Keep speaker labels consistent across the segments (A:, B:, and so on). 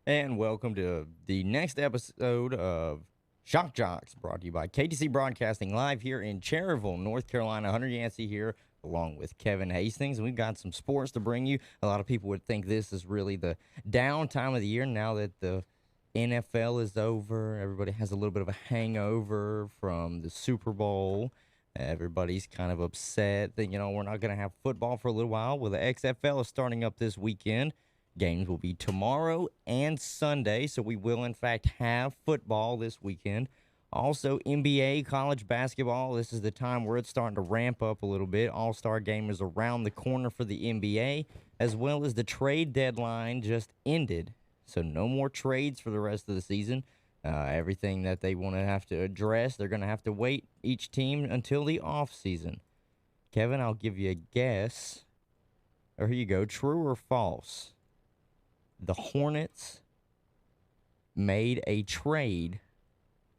A: And welcome to the next episode of Shock Joxx, brought to you by KTC Broadcasting, live here in Cherryville, North Carolina. Hunter Yancey here, along with Kevin Hastings. And we've got some sports to bring you. A lot of people would think this is really the down time of the year now that the NFL is over. Everybody has a little bit of a hangover from the Super Bowl. Everybody's kind of upset that, we're not going to have football for a little while. Well, the XFL is starting up this weekend. Games will be tomorrow and Sunday, so we will, in fact, have football this weekend. Also, NBA, college basketball, this is the time where it's starting to ramp up a little bit. All-Star game is around the corner for the NBA, as well as the trade deadline just ended. So no more trades for the rest of the season. Everything that they want to have to address, they're going to have to wait each team until the offseason. Kevin, I'll give you a guess. Or here you go, true or false? The Hornets made a trade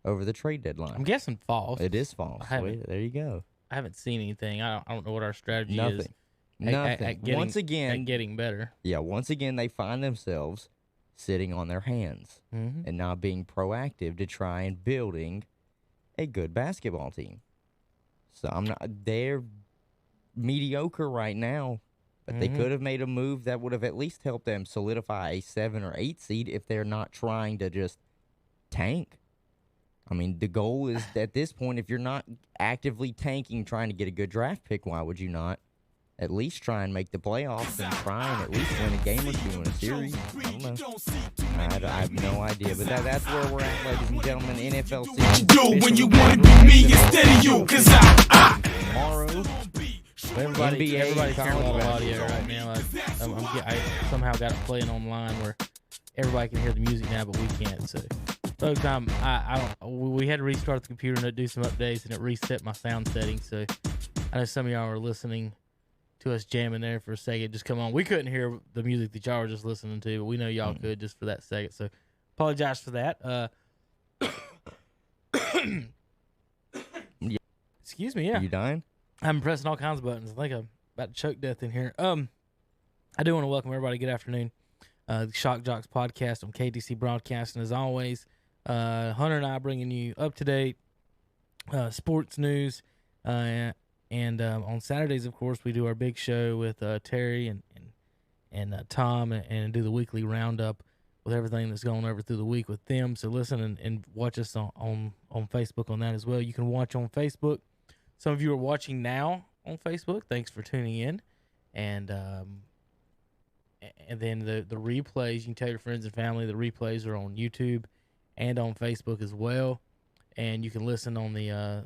A: over the trade deadline.
B: I'm guessing false.
A: It is false. Wait, there you go.
B: I haven't seen anything. I don't know what our strategy
A: Nothing.
B: is.
A: Nothing.
B: At getting,
A: once again,
B: and getting better.
A: Yeah, once again, they find themselves sitting on their hands and not being proactive to try and building a good basketball team. So they're mediocre right now. But they could have made a move that would have at least helped them solidify a 7 or 8 seed if they're not trying to just tank. I mean, the goal is at this point, if you're not actively tanking, trying to get a good draft pick, why would you not at least try and make the playoffs and try and at least win a game or two in a series? I don't know. I have no idea. But that's where we're at, ladies and gentlemen. NFL season.
C: What you do when you want to be me instead of you? Because
A: tomorrow.
B: Everybody's hearing a lot of
A: college
B: audio right now. I somehow got it playing online where everybody can hear the music now, but we can't. So, we had to restart the computer and do some updates, and it reset my sound settings. So, I know some of y'all were listening to us jamming there for a second. Just come on. We couldn't hear the music that y'all were just listening to, but we know y'all could just for that second. So, apologize for that. Excuse me. Yeah.
A: Are you dying?
B: I'm pressing all kinds of buttons. I think I'm about to choke death in here. I do want to welcome everybody. Good afternoon. The Shock Joxx podcast on KTC Broadcasting. As always, Hunter and I bringing you up-to-date sports news. And on Saturdays, of course, we do our big show with Terry and Tom and do the weekly roundup with everything that's going over through the week with them. So listen and watch us on Facebook on that as well. You can watch on Facebook. Some of you are watching now on Facebook. Thanks for tuning in. And then the replays, you can tell your friends and family the replays are on YouTube and on Facebook as well. And you can listen on the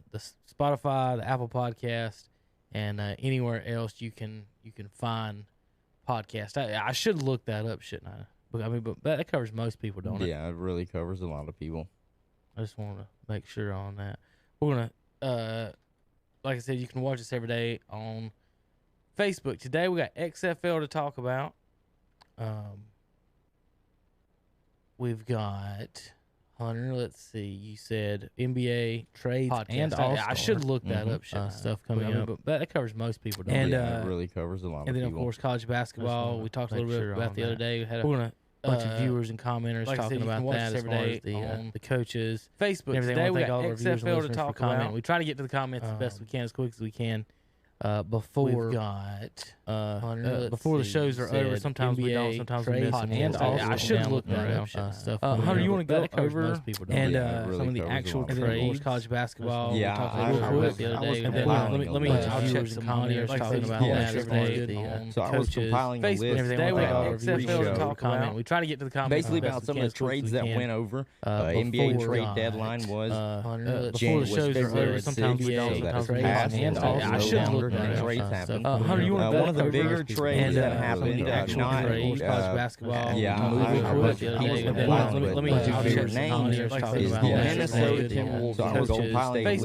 B: Spotify, the Apple Podcast, and anywhere else you can find podcasts. I should look that up, shouldn't I? But that covers most people, don't it?
A: Yeah, it really covers a lot of people.
B: I just want to make sure on that. We're going to... like I said, you can watch us every day on Facebook. Today we got XFL to talk about. We've got Hunter. Let's see. You said NBA trades and All-Star. I should look that up. Stuff coming up, but that covers most people. Don't it
A: really covers a lot of people.
B: And then of course college basketball. We taled a little bit about the other day. We're gonna. Bunch of viewers and commenters talking about that as far as the coaches. Facebook. Everything. Today we got XFL to talk about. We try to get to the comments as best we can, as quick as we can. Before we've got before the shows are over. Sometimes we don't. Sometimes we miss. And I should look that up. Stuff. Hunter, you want to go over and some of the actual trades, college basketball?
A: Yeah,
B: we talked a little bit the other day. Let me check some commenters talking about that every day.
A: So I was compiling a list.
B: Today we got XFL to talk about. We try to get to the comments
A: basically about some of the trades that went over. NBA trade deadline was
B: before the shows are over. Sometimes we don't. And I should look.
A: Trades happened.
B: Hunter, you want
A: one of the bigger trades that happened, not
B: college basketball.
A: Yeah,
B: let me
A: their names is the Minnesota Timberwolves. So I was Golden State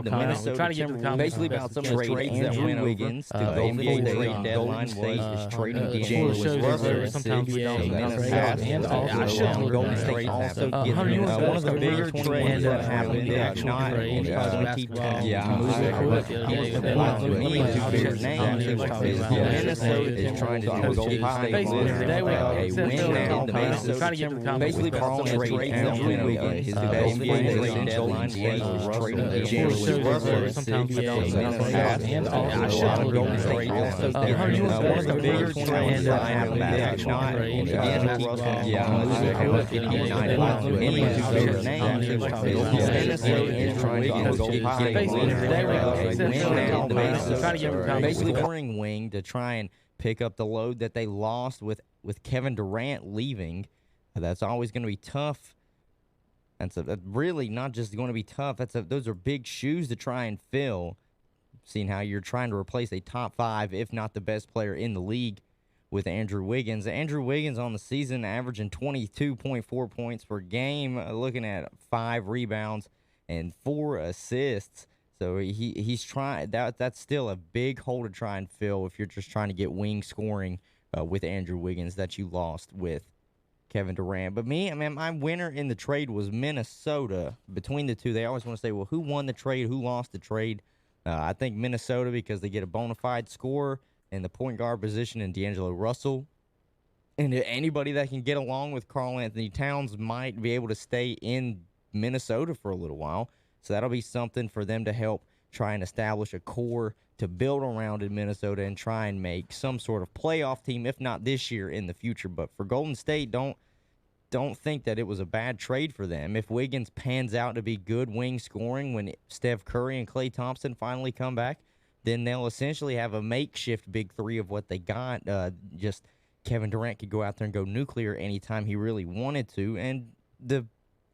A: the Minnesota basically about some of the trades that went over. The NBA trade deadline was trading D'Angelo Russell. Sometimes we don't. And also Golden State also getting one of the bigger trades that happened, not in 2010. Yeah.
B: the other day.
A: Minnesota is trying to do what Golden State
B: Basically,
A: did.
B: today we got
A: A
B: XFL
A: win now.
B: trying to get him comments.
A: Basically, Carl trade out Wiggins. His best friend is deadline. D'Angelo Russell. D'Angelo Russell.
B: Sometimes we
A: Golden
B: don't.
A: State also one of the bigger trades I have back. D'Angelo Russell basically pouring wing to try and pick up the load that they lost with Kevin Durant leaving. That's always going to be tough. That's really not just going to be tough. Those are big shoes to try and fill. Seeing how you're trying to replace a top 5, if not the best player in the league, with Andrew Wiggins. Andrew Wiggins on the season averaging 22.4 points per game, looking at 5 rebounds and 4 assists. So he's trying. That's still a big hole to try and fill if you're just trying to get wing scoring with Andrew Wiggins that you lost with Kevin Durant. But my winner in the trade was Minnesota. Between the two, they always want to say, well, who won the trade, who lost the trade? I think Minnesota, because they get a bona fide scorer in the point guard position in D'Angelo Russell. And anybody that can get along with Karl Anthony Towns might be able to stay in Minnesota for a little while. So that'll be something for them to help try and establish a core to build around in Minnesota and try and make some sort of playoff team, if not this year, in the future. But for Golden State, don't think that it was a bad trade for them. If Wiggins pans out to be good wing scoring when Steph Curry and Klay Thompson finally come back, then they'll essentially have a makeshift big three of what they got. Just Kevin Durant could go out there and go nuclear anytime he really wanted to. And the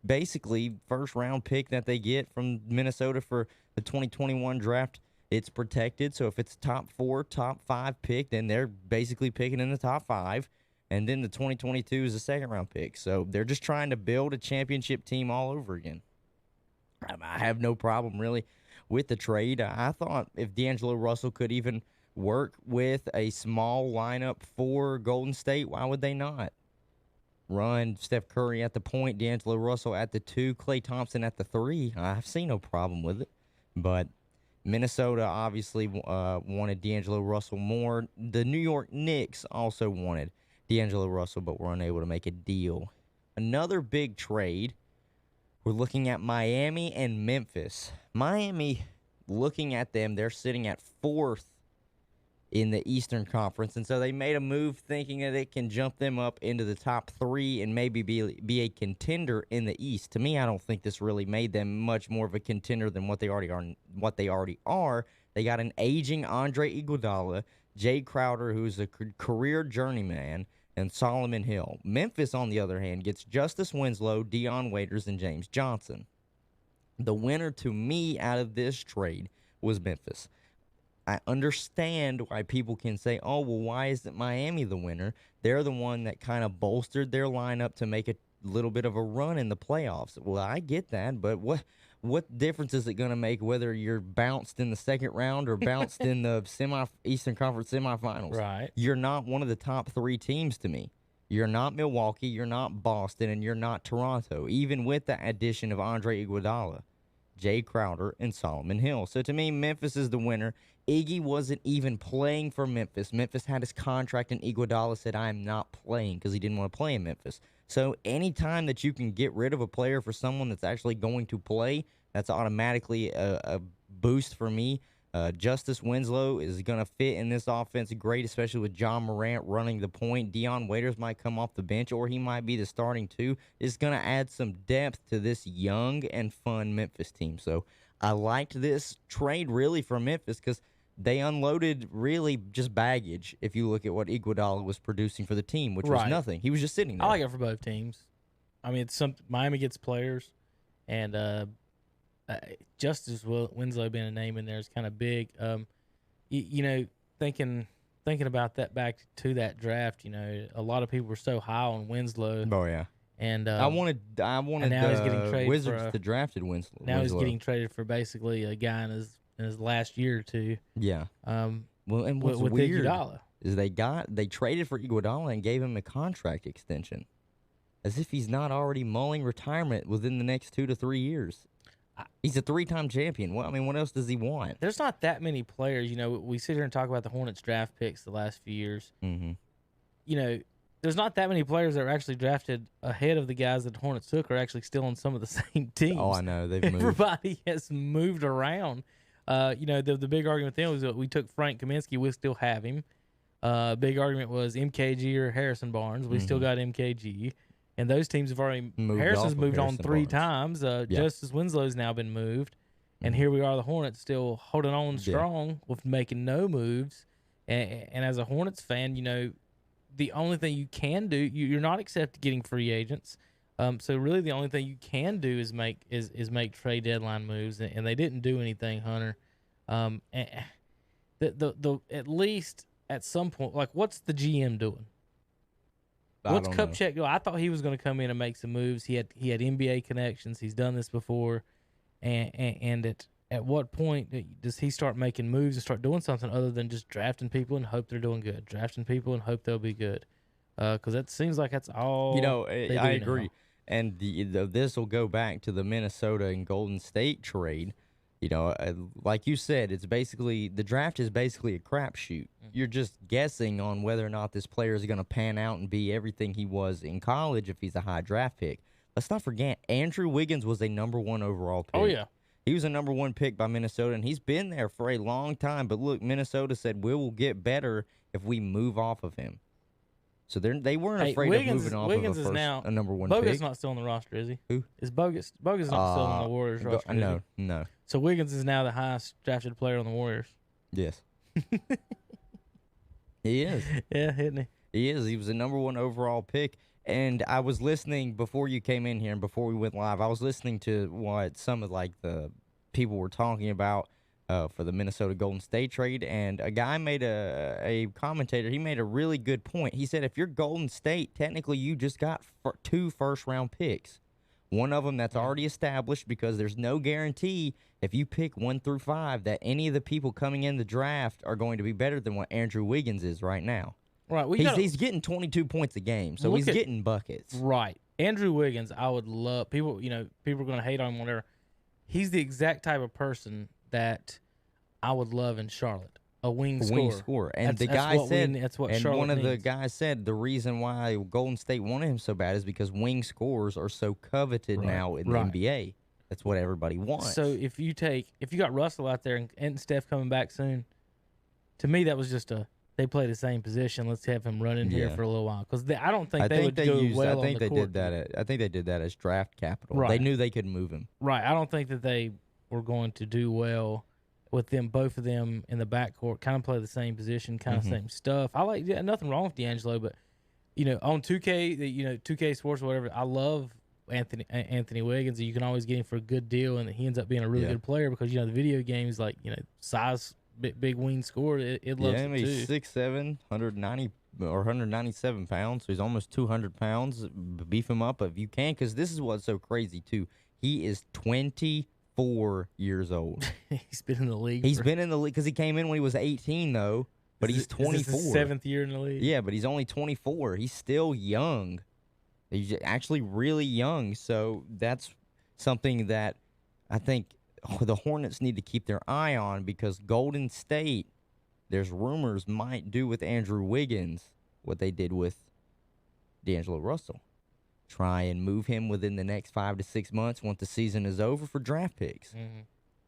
A: basically first-round pick that they get from Minnesota for the 2021 draft, it's protected. So if it's top 4, top 5 pick, then they're basically picking in the top 5. And then the 2022 is a second-round pick. So they're just trying to build a championship team all over again. I have no problem, really, with the trade. I thought if D'Angelo Russell could even work with a small lineup for Golden State, why would they not? Run Steph Curry at the point, D'Angelo Russell at the 2, Klay Thompson at the 3. I've seen no problem with it. But Minnesota obviously wanted D'Angelo Russell more. The New York Knicks also wanted D'Angelo Russell, but were unable to make a deal. Another big trade, we're looking at Miami and Memphis. Miami, looking at them, they're sitting at 4th in the Eastern Conference, and so they made a move thinking that it can jump them up into the top 3 and maybe be a contender in the East. To me, I don't think this really made them much more of a contender than what they already are. They got an aging Andre Iguodala, Jay Crowder, who's a career journeyman, and Solomon Hill. Memphis, on the other hand, gets Justice Winslow, Dion Waiters, and James Johnson. The winner to me out of this trade was Memphis. I understand why people can say, oh, well, why isn't Miami the winner? They're the one that kind of bolstered their lineup to make a little bit of a run in the playoffs. Well, I get that, but what difference is it going to make whether you're bounced in the second round or bounced in the Eastern Conference semifinals?
B: Right.
A: You're not one of the top 3 teams to me. You're not Milwaukee, you're not Boston, and you're not Toronto, even with the addition of Andre Iguodala, Jay Crowder, and Solomon Hill. So to me, Memphis is the winner. Iggy wasn't even playing for Memphis. Memphis had his contract, and Iguodala said, I'm not playing, because he didn't want to play in Memphis. So anytime that you can get rid of a player for someone that's actually going to play, that's automatically a boost for me. Justice Winslow is going to fit in this offense great, especially with John Morant running the point. Dion Waiters might come off the bench, or he might be the starting 2. It's going to add some depth to this young and fun Memphis team. So I liked this trade really for Memphis because they unloaded really just baggage if you look at what Iguodala was producing for the team, which was nothing. He was just sitting there.
B: I like it for both teams. I mean, Miami gets players, and Justice Winslow being a name in there is kind of big. Thinking about that back to that draft, a lot of people were so high on Winslow.
A: Oh yeah.
B: And
A: I wanted
B: now he's getting traded
A: Wizards to drafted Winslow.
B: Now he's getting traded for basically a guy in his last year or two.
A: Yeah. Well, and what's
B: with
A: weird
B: Iguodala
A: is they traded for Iguodala and gave him a contract extension, as if he's not already mulling retirement within the next 2 to 3 years. He's a 3-time champion. Well, I mean, what else does he want?
B: There's not that many players. We sit here and talk about the Hornets draft picks the last few years.
A: Mm-hmm.
B: There's not that many players that are actually drafted ahead of the guys that the Hornets took are actually still on some of the same teams.
A: Oh, I know. They've moved.
B: Everybody has moved around. The big argument then was that we took Frank Kaminsky. We still have him. Big argument was MKG or Harrison Barnes. We still got MKG. And those teams have already Harrison's moved on 3 times. Justice Winslow's now been moved. And here we are, the Hornets still holding on strong with making no moves. And as a Hornets fan, the only thing you can do, you're not accepted getting free agents. So really the only thing you can do is make trade deadline moves, and they didn't do anything, Hunter. And at least at some point, like, what's the GM doing? What's Kupchak doing? I thought he was going to come in and make some moves. He had NBA connections. He's done this before, and at what point does he start making moves and start doing something other than just drafting people and hope they're doing good, drafting people and hope they'll be good? Because that seems like that's all.
A: I agree. Now. And this will go back to the Minnesota and Golden State trade. Like you said, it's basically the draft is basically a crapshoot. You're just guessing on whether or not this player is going to pan out and be everything he was in college if he's a high draft pick. Let's not forget, Andrew Wiggins was a number 1 overall pick.
B: Oh, yeah.
A: He was a number 1 pick by Minnesota, and he's been there for a long time. But look, Minnesota said, we will get better if we move off of him. So they weren't afraid of moving off
B: Wiggins
A: of
B: a
A: number 1
B: Bogut's
A: pick.
B: not still on the roster, is he?
A: Who?
B: Is Bogut's not still on the Warriors roster?
A: No.
B: So Wiggins is now the highest drafted player on the Warriors.
A: Yes. He is.
B: Yeah, isn't he?
A: He is. He was a number 1 overall pick. And I was listening before you came in here and before we went live, I was listening to what some of the people were talking about for the Minnesota Golden State trade, and a guy made a commentator, he made a really good point. He said, if you're Golden State, technically you just got 2 first-round picks. One of them that's already established because there's no guarantee if you pick 1 through 5 that any of the people coming in the draft are going to be better than what Andrew Wiggins is right now.
B: Right.
A: He's getting 22 points a game, so he's getting buckets.
B: Right. Andrew Wiggins, I would love people. People are going to hate on him, whatever. He's the exact type of person that I would love in Charlotte. A wing scorer.
A: And the guy said,
B: that's what
A: and
B: Charlotte
A: one of the
B: needs.
A: guys said the reason why Golden State wanted him so bad is because wing scorers are so coveted now in the NBA. That's what everybody wants.
B: So if you got Russell out there and Steph coming back soon, to me that was just they play the same position. Let's have him running here for a little while because I don't think they would go well on the court.
A: I think they did that as draft capital.
B: Right.
A: They knew they could move him.
B: Right. I don't think that they were going to do well with them, both of them in the backcourt, kind of play the same position, kind of same stuff. I like nothing wrong with D'Angelo, but on 2K, 2K Sports or whatever, I love Anthony Wiggins. You can always get him for a good deal, and he ends up being a really good player because the video games size. Big wing scorer, it loves it too.
A: He's 6'7", 190 or 197 pounds, so he's almost 200 pounds. Beef him up if you can, because this is what's so crazy too. He is 24 years old.
B: He's been in the league.
A: He's been in the league because he came in when he was 18, though. But he's 24.
B: Is this his 7th year in the league?
A: Yeah, but he's only 24. He's still young. He's actually really young. So that's something that I think the Hornets need to keep their eye on because Golden State, there's rumors, might do with Andrew Wiggins what they did with D'Angelo Russell. Try and move him within the next 5 to 6 months once the season is over for draft picks.
B: Mm-hmm.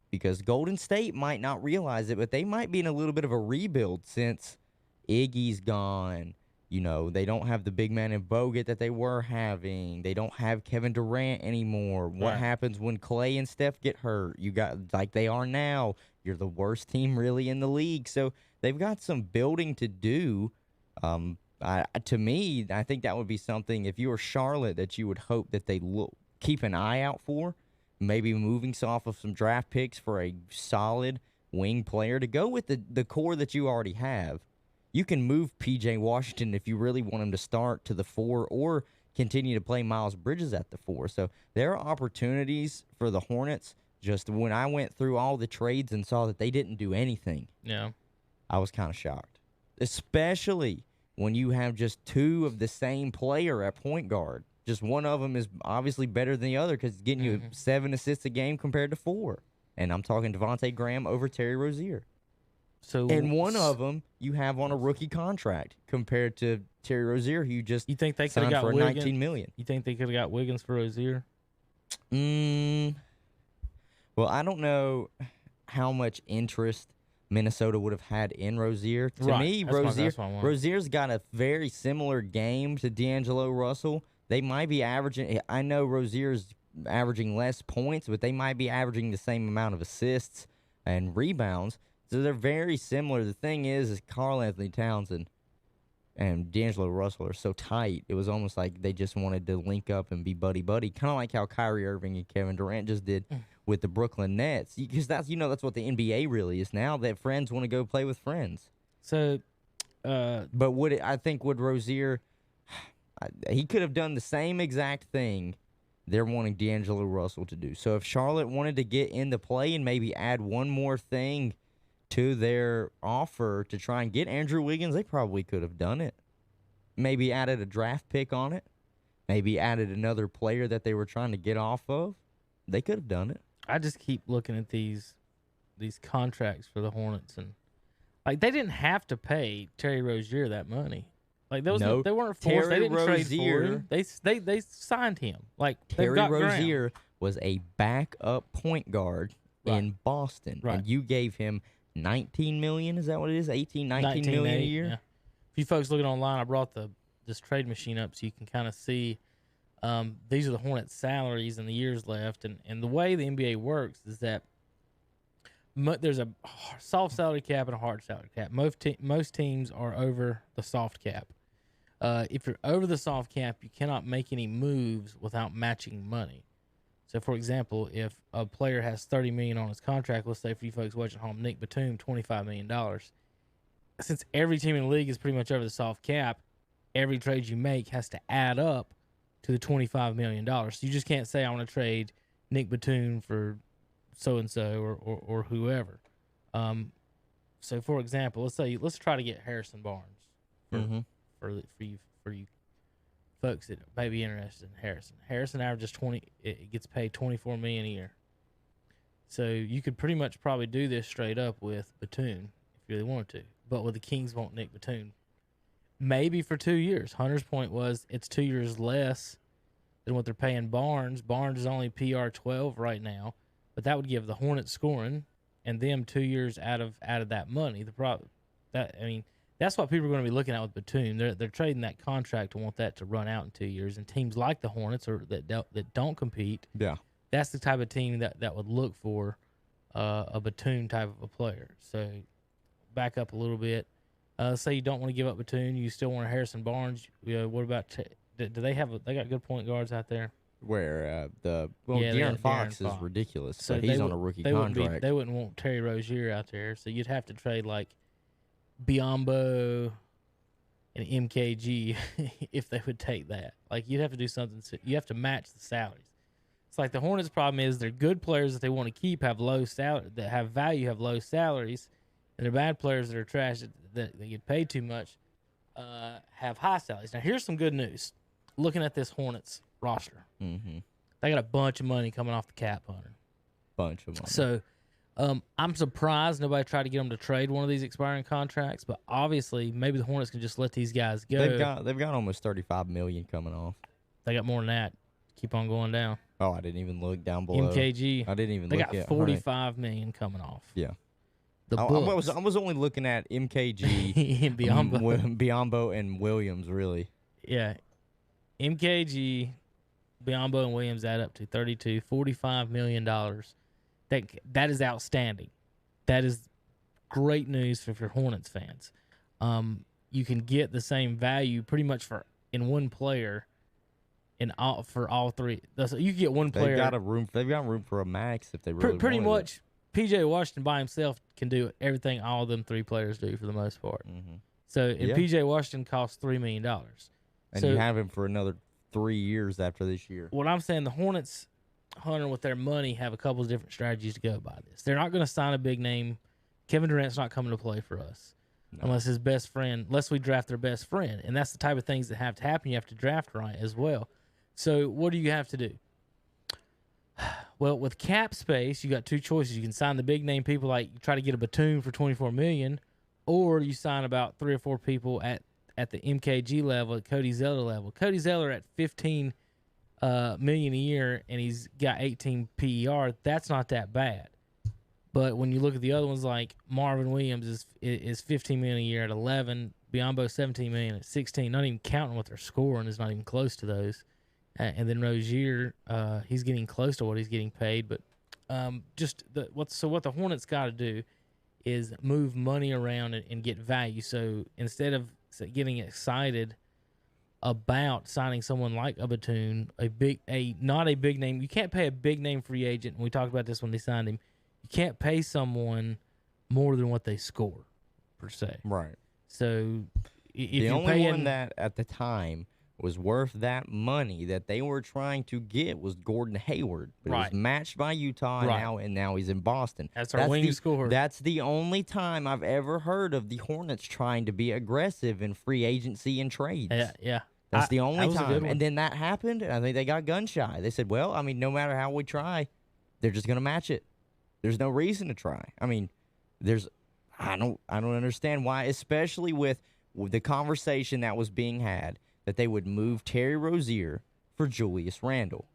A: Because Golden State might not realize it, but they might be in a little bit of a rebuild since Iggy's gone. They don't have the big man in Bogut that they were having. They don't have Kevin Durant anymore. What happens when Clay and Steph get hurt? You got, like they are now, you're the worst team really in the league. So they've got some building to do. To me, I think that would be something, if you were Charlotte, that you would hope that they keep an eye out for. Maybe moving off of some draft picks for a solid wing player to go with the core that you already have. You can move P.J. Washington if you really want him to start to the 4 or continue to play Miles Bridges at the 4. So there are opportunities for the Hornets. Just when I went through all the trades and saw that they didn't do anything, I was kind of shocked. Especially when you have just 2 of the same player at point guard. Just one of them is obviously better than the other because it's getting you 7 assists a game compared to 4. And I'm talking Devontae Graham over Terry Rozier.
B: So,
A: And one of them you have on a rookie contract compared to Terry Rozier, who you just
B: you think they could have
A: signed
B: got
A: for
B: Wiggins?
A: $19 million.
B: You think they could have got Wiggins for Rozier?
A: Well, I don't know how much interest Minnesota would have had in Rozier. To me, Rozier's got a very similar game to D'Angelo Russell. They might be averaging. I know Rozier's averaging less points, but they might be averaging the same amount of assists and rebounds. So they're very similar. The thing is Karl Anthony Towns and D'Angelo Russell are so tight. It was almost like they just wanted to link up and be buddy-buddy, kind of like how Kyrie Irving and Kevin Durant just did with the Brooklyn Nets. Because that's what the NBA really is now, that friends want to go play with friends.
B: So,
A: but would Rozier, he could have done the same exact thing they're wanting D'Angelo Russell to do. So if Charlotte wanted to get into play and maybe add one more thing to their offer to try and get Andrew Wiggins, they probably could have done it. Maybe added a draft pick on it. Maybe added another player that they were trying to get off of. They could have done it.
B: I just keep looking at these contracts for the Hornets, and like they didn't have to pay Terry Rozier that money. Like they weren't forced. They didn't trade for him. They signed him. Like
A: Terry Rozier was a backup point guard in Boston, and you gave him $19 million. Is that what it is? 19 million a year.
B: Yeah. If you folks looking online, I brought this trade machine up so you can kind of see. These are the Hornets' salaries and the years left, and the way the NBA works is that there's a soft salary cap and a hard salary cap. Most teams are over the soft cap. If you're over the soft cap, you cannot make any moves without matching money. So, for example, if a player has $30 million on his contract, let's say for you folks watching at home, Nick Batum, $25 million. Since every team in the league is pretty much over the soft cap, every trade you make has to add up to the $25 million. So you just can't say, I want to trade Nick Batum for so-and-so or whoever. So, for example, let's try to get Harrison Barnes for you folks that may be interested in Harrison. Harrison averages it gets paid $24 million a year. So you could pretty much probably do this straight up with Batum if you really wanted to. But with the Kings want Nick Batum, maybe for 2 years. Hunter's point was it's 2 years less than what they're paying Barnes. Barnes is only PR 12 right now, but that would give the Hornets scoring and them 2 years out of that money. That's what people are going to be looking at with Batum. They're trading that contract to want that to run out in 2 years. And teams like the Hornets or that don't compete, that's the type of team that would look for a Batum type of a player. So back up a little bit. Say you don't want to give up Batum, you still want a Harrison Barnes. What about do they got good point guards out there?
A: Where De'Aaron Fox is ridiculous. So he's on a rookie contract.
B: They wouldn't want Terry Rozier out there. So you'd have to trade like Biombo and MKG if they would take that. Like you'd have to do something. You have to match the salaries. It's like the Hornets' problem is they're good players that they want to keep have low salary that have value have low salaries, and they're bad players that are trash that they get paid too much have high salaries. Now here's some good news. Looking at this Hornets roster, they got a bunch of money coming off the cap, Hunter.
A: Bunch of money.
B: So. I'm surprised nobody tried to get them to trade one of these expiring contracts, but obviously maybe the Hornets can just let these guys go.
A: They've got almost $35 million coming off.
B: They got more than that. Keep on going down.
A: Oh, I didn't even look down below.
B: MKG.
A: I didn't even
B: look.
A: They
B: got $45 million coming off.
A: Yeah.
B: I
A: was only looking at MKG,
B: and
A: Biombo, and Williams, really.
B: Yeah. MKG, Biombo, and Williams add up to $45 million. That is outstanding. That is great news for Hornets fans. You can get the same value pretty much in one player for all three. You can get one player.
A: They've got room for a max if they really
B: pretty
A: wanted
B: much. P.J. Washington by himself can do everything all of them three players do for the most part. So P.J. Washington costs $3 million,
A: and you have him for another 3 years after this year.
B: What I'm saying, the Hornets, Hunter, with their money, have a couple of different strategies to go by this. They're not going to sign a big name. Kevin Durant's not coming to play for us unless we draft their best friend. And that's the type of things that have to happen. You have to draft right as well. So what do you have to do? Well, with cap space, you got two choices. You can sign the big name people, like you try to get a Batum for $24 million, or you sign about 3 or 4 people at the MKG level, at Cody Zeller level. Cody Zeller at $15 million a year, and he's got 18 PER. That's not that bad. But when you look at the other ones, like Marvin Williams is $15 million a year at 11, Biyombo $17 million at 16. Not even counting what they're scoring is not even close to those. And then Rozier, he's getting close to what he's getting paid. But what the Hornets got to do is move money around and get value. So instead of getting excited about signing someone like a Batum, not a big name, you can't pay a big name free agent. And we talked about this when they signed him. You can't pay someone more than what they score, per se.
A: Right.
B: So if
A: the only one that at the time was worth that money that they were trying to get was Gordon Hayward. But it was matched by Utah, and now he's in Boston.
B: That's our wing scorer.
A: That's the only time I've ever heard of the Hornets trying to be aggressive in free agency and trades.
B: Yeah.
A: That's the only time. And then that happened, and I think they got gun shy. They said, well, I mean, no matter how we try, they're just going to match it. There's no reason to try. I mean, I don't understand why, especially with the conversation that was being had, that they would move Terry Rozier for Julius Randle.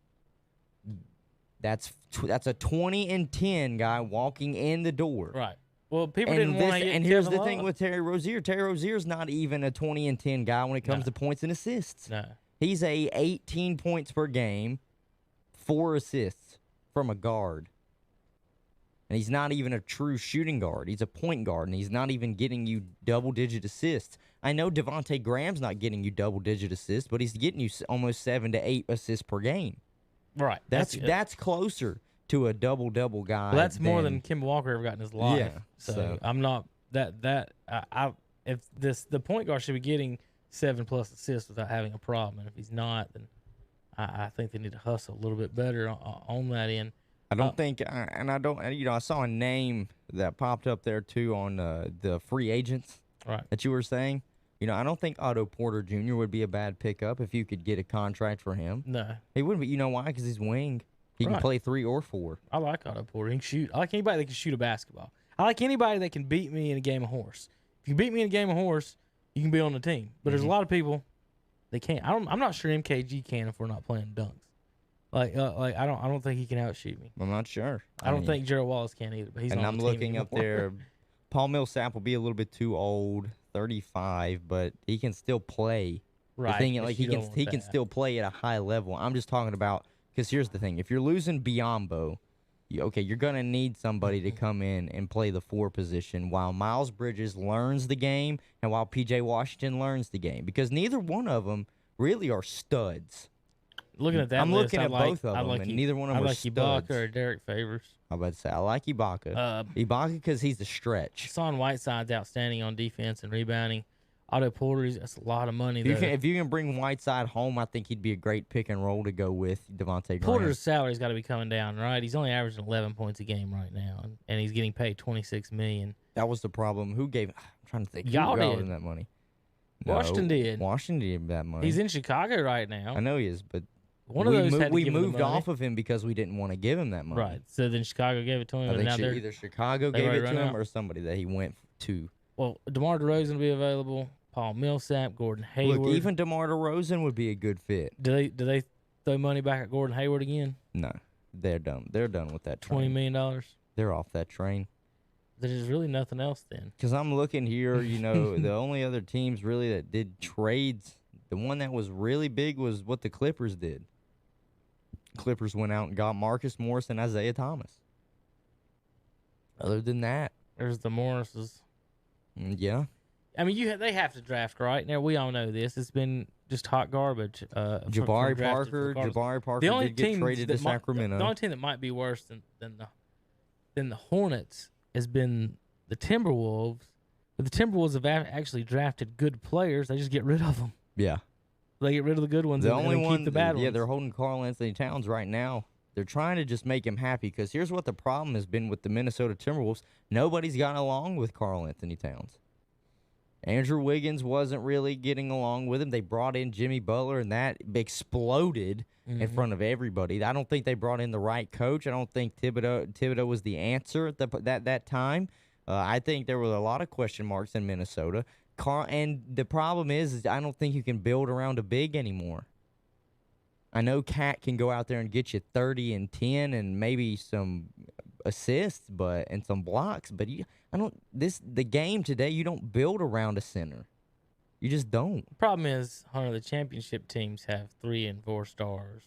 A: That's a 20-10 guy walking in the door.
B: Right. Well, people didn't want to get
A: And here's the thing with Terry Rozier. Terry Rozier's not even a 20-10 guy when it comes to points and assists.
B: No.
A: He's a 18 points per game, 4 assists from a guard. And he's not even a true shooting guard. He's a point guard, and he's not even getting you double-digit assists. I know Devontae Graham's not getting you double-digit assists, but he's getting you almost 7 to 8 assists per game.
B: Right.
A: That's closer to a double-double guy.
B: Well, that's more than Kemba Walker ever got in his life.
A: Yeah.
B: So I'm not the point guard should be getting 7+ assists without having a problem, and if he's not, then I think they need to hustle a little bit better on that end.
A: I don't think, and I don't, I saw a name that popped up there too on the free agents that you were saying. I don't think Otto Porter Jr. would be a bad pickup if you could get a contract for him.
B: No. He
A: wouldn't be. You know why? Because he's wing. He can play 3 or 4.
B: I like Otto Porter. He can shoot. I like anybody that can shoot a basketball. I like anybody that can beat me in a game of horse. If you beat me in a game of horse, you can be on the team. But there's a lot of people they can't. I'm not sure MKG can if we're not playing dunks. Like I don't think he can outshoot me.
A: I'm not sure.
B: I don't think Gerald Wallace can either. But he's
A: and
B: not
A: I'm looking up there. Paul Millsap will be a little bit too old, 35, but he can still play.
B: Right.
A: The thing, like he can still play at a high level. I'm just talking about, because here's the thing: if you're losing Biyombo, you're gonna need somebody to come in and play the 4 position while Miles Bridges learns the game and while PJ Washington learns the game, because neither one of them really are studs.
B: Looking at that,
A: I'm
B: list,
A: looking at both of them,
B: like
A: and neither one of them are studs.
B: Ibaka or Derek Favors.
A: I'm about to say I like Ibaka. Ibaka because he's a stretch.
B: Hassan Whiteside's outstanding on defense and rebounding. Otto Porter, that's a lot of money.
A: If you can bring Whiteside home, I think he'd be a great pick and roll to go with Devontae Graham.
B: Porter's salary's got to be coming down, right? He's only averaging 11 points a game right now, and he's getting paid $26 million.
A: That was the problem. Who gave? I'm trying to think.
B: Y'all
A: who got
B: did.
A: him that money?
B: Washington did.
A: Washington did that money.
B: He's in Chicago right now.
A: I know he is, but
B: one of those
A: we moved off of him because we didn't want to give him that money.
B: Right. So then Chicago gave it to him.
A: I
B: and
A: think
B: now
A: either Chicago gave it to him or somebody that he went to.
B: Well, DeMar DeRozan will be available. Paul Millsap, Gordon Hayward.
A: Look, even DeMar DeRozan would be a good fit.
B: Do they throw money back at Gordon Hayward again?
A: No, they're done. They're done with that train.
B: $20 million.
A: They're off that train.
B: There's really nothing else then.
A: Because I'm looking here, the only other teams really that did trades, the one that was really big was what the Clippers did. Clippers went out and got Marcus Morris and Isaiah Thomas. Other than that,
B: there's the Morrises.
A: Yeah.
B: I mean, they have to draft, right? Now, we all know this. It's been just hot garbage.
A: Jabari Parker did get traded to Sacramento.
B: The only team that might be worse than the Hornets has been the Timberwolves. But the Timberwolves have actually drafted good players. They just get rid of them.
A: Yeah.
B: They get rid of the good ones and keep the bad ones.
A: Yeah, they're holding Karl Anthony Towns right now. They're trying to just make him happy, because here's what the problem has been with the Minnesota Timberwolves. Nobody's gotten along with Karl Anthony Towns. Andrew Wiggins wasn't really getting along with him. They brought in Jimmy Butler, and that exploded in front of everybody. I don't think they brought in the right coach. I don't think Thibodeau was the answer at that time. I think there were a lot of question marks in Minnesota. And the problem is I don't think you can build around a big anymore. I know Cat can go out there and get you 30 and 10 and maybe some assists, and some blocks. But the game today, you don't build around a center. You just don't.
B: The problem is, Hunter, the championship teams have 3 and 4 stars,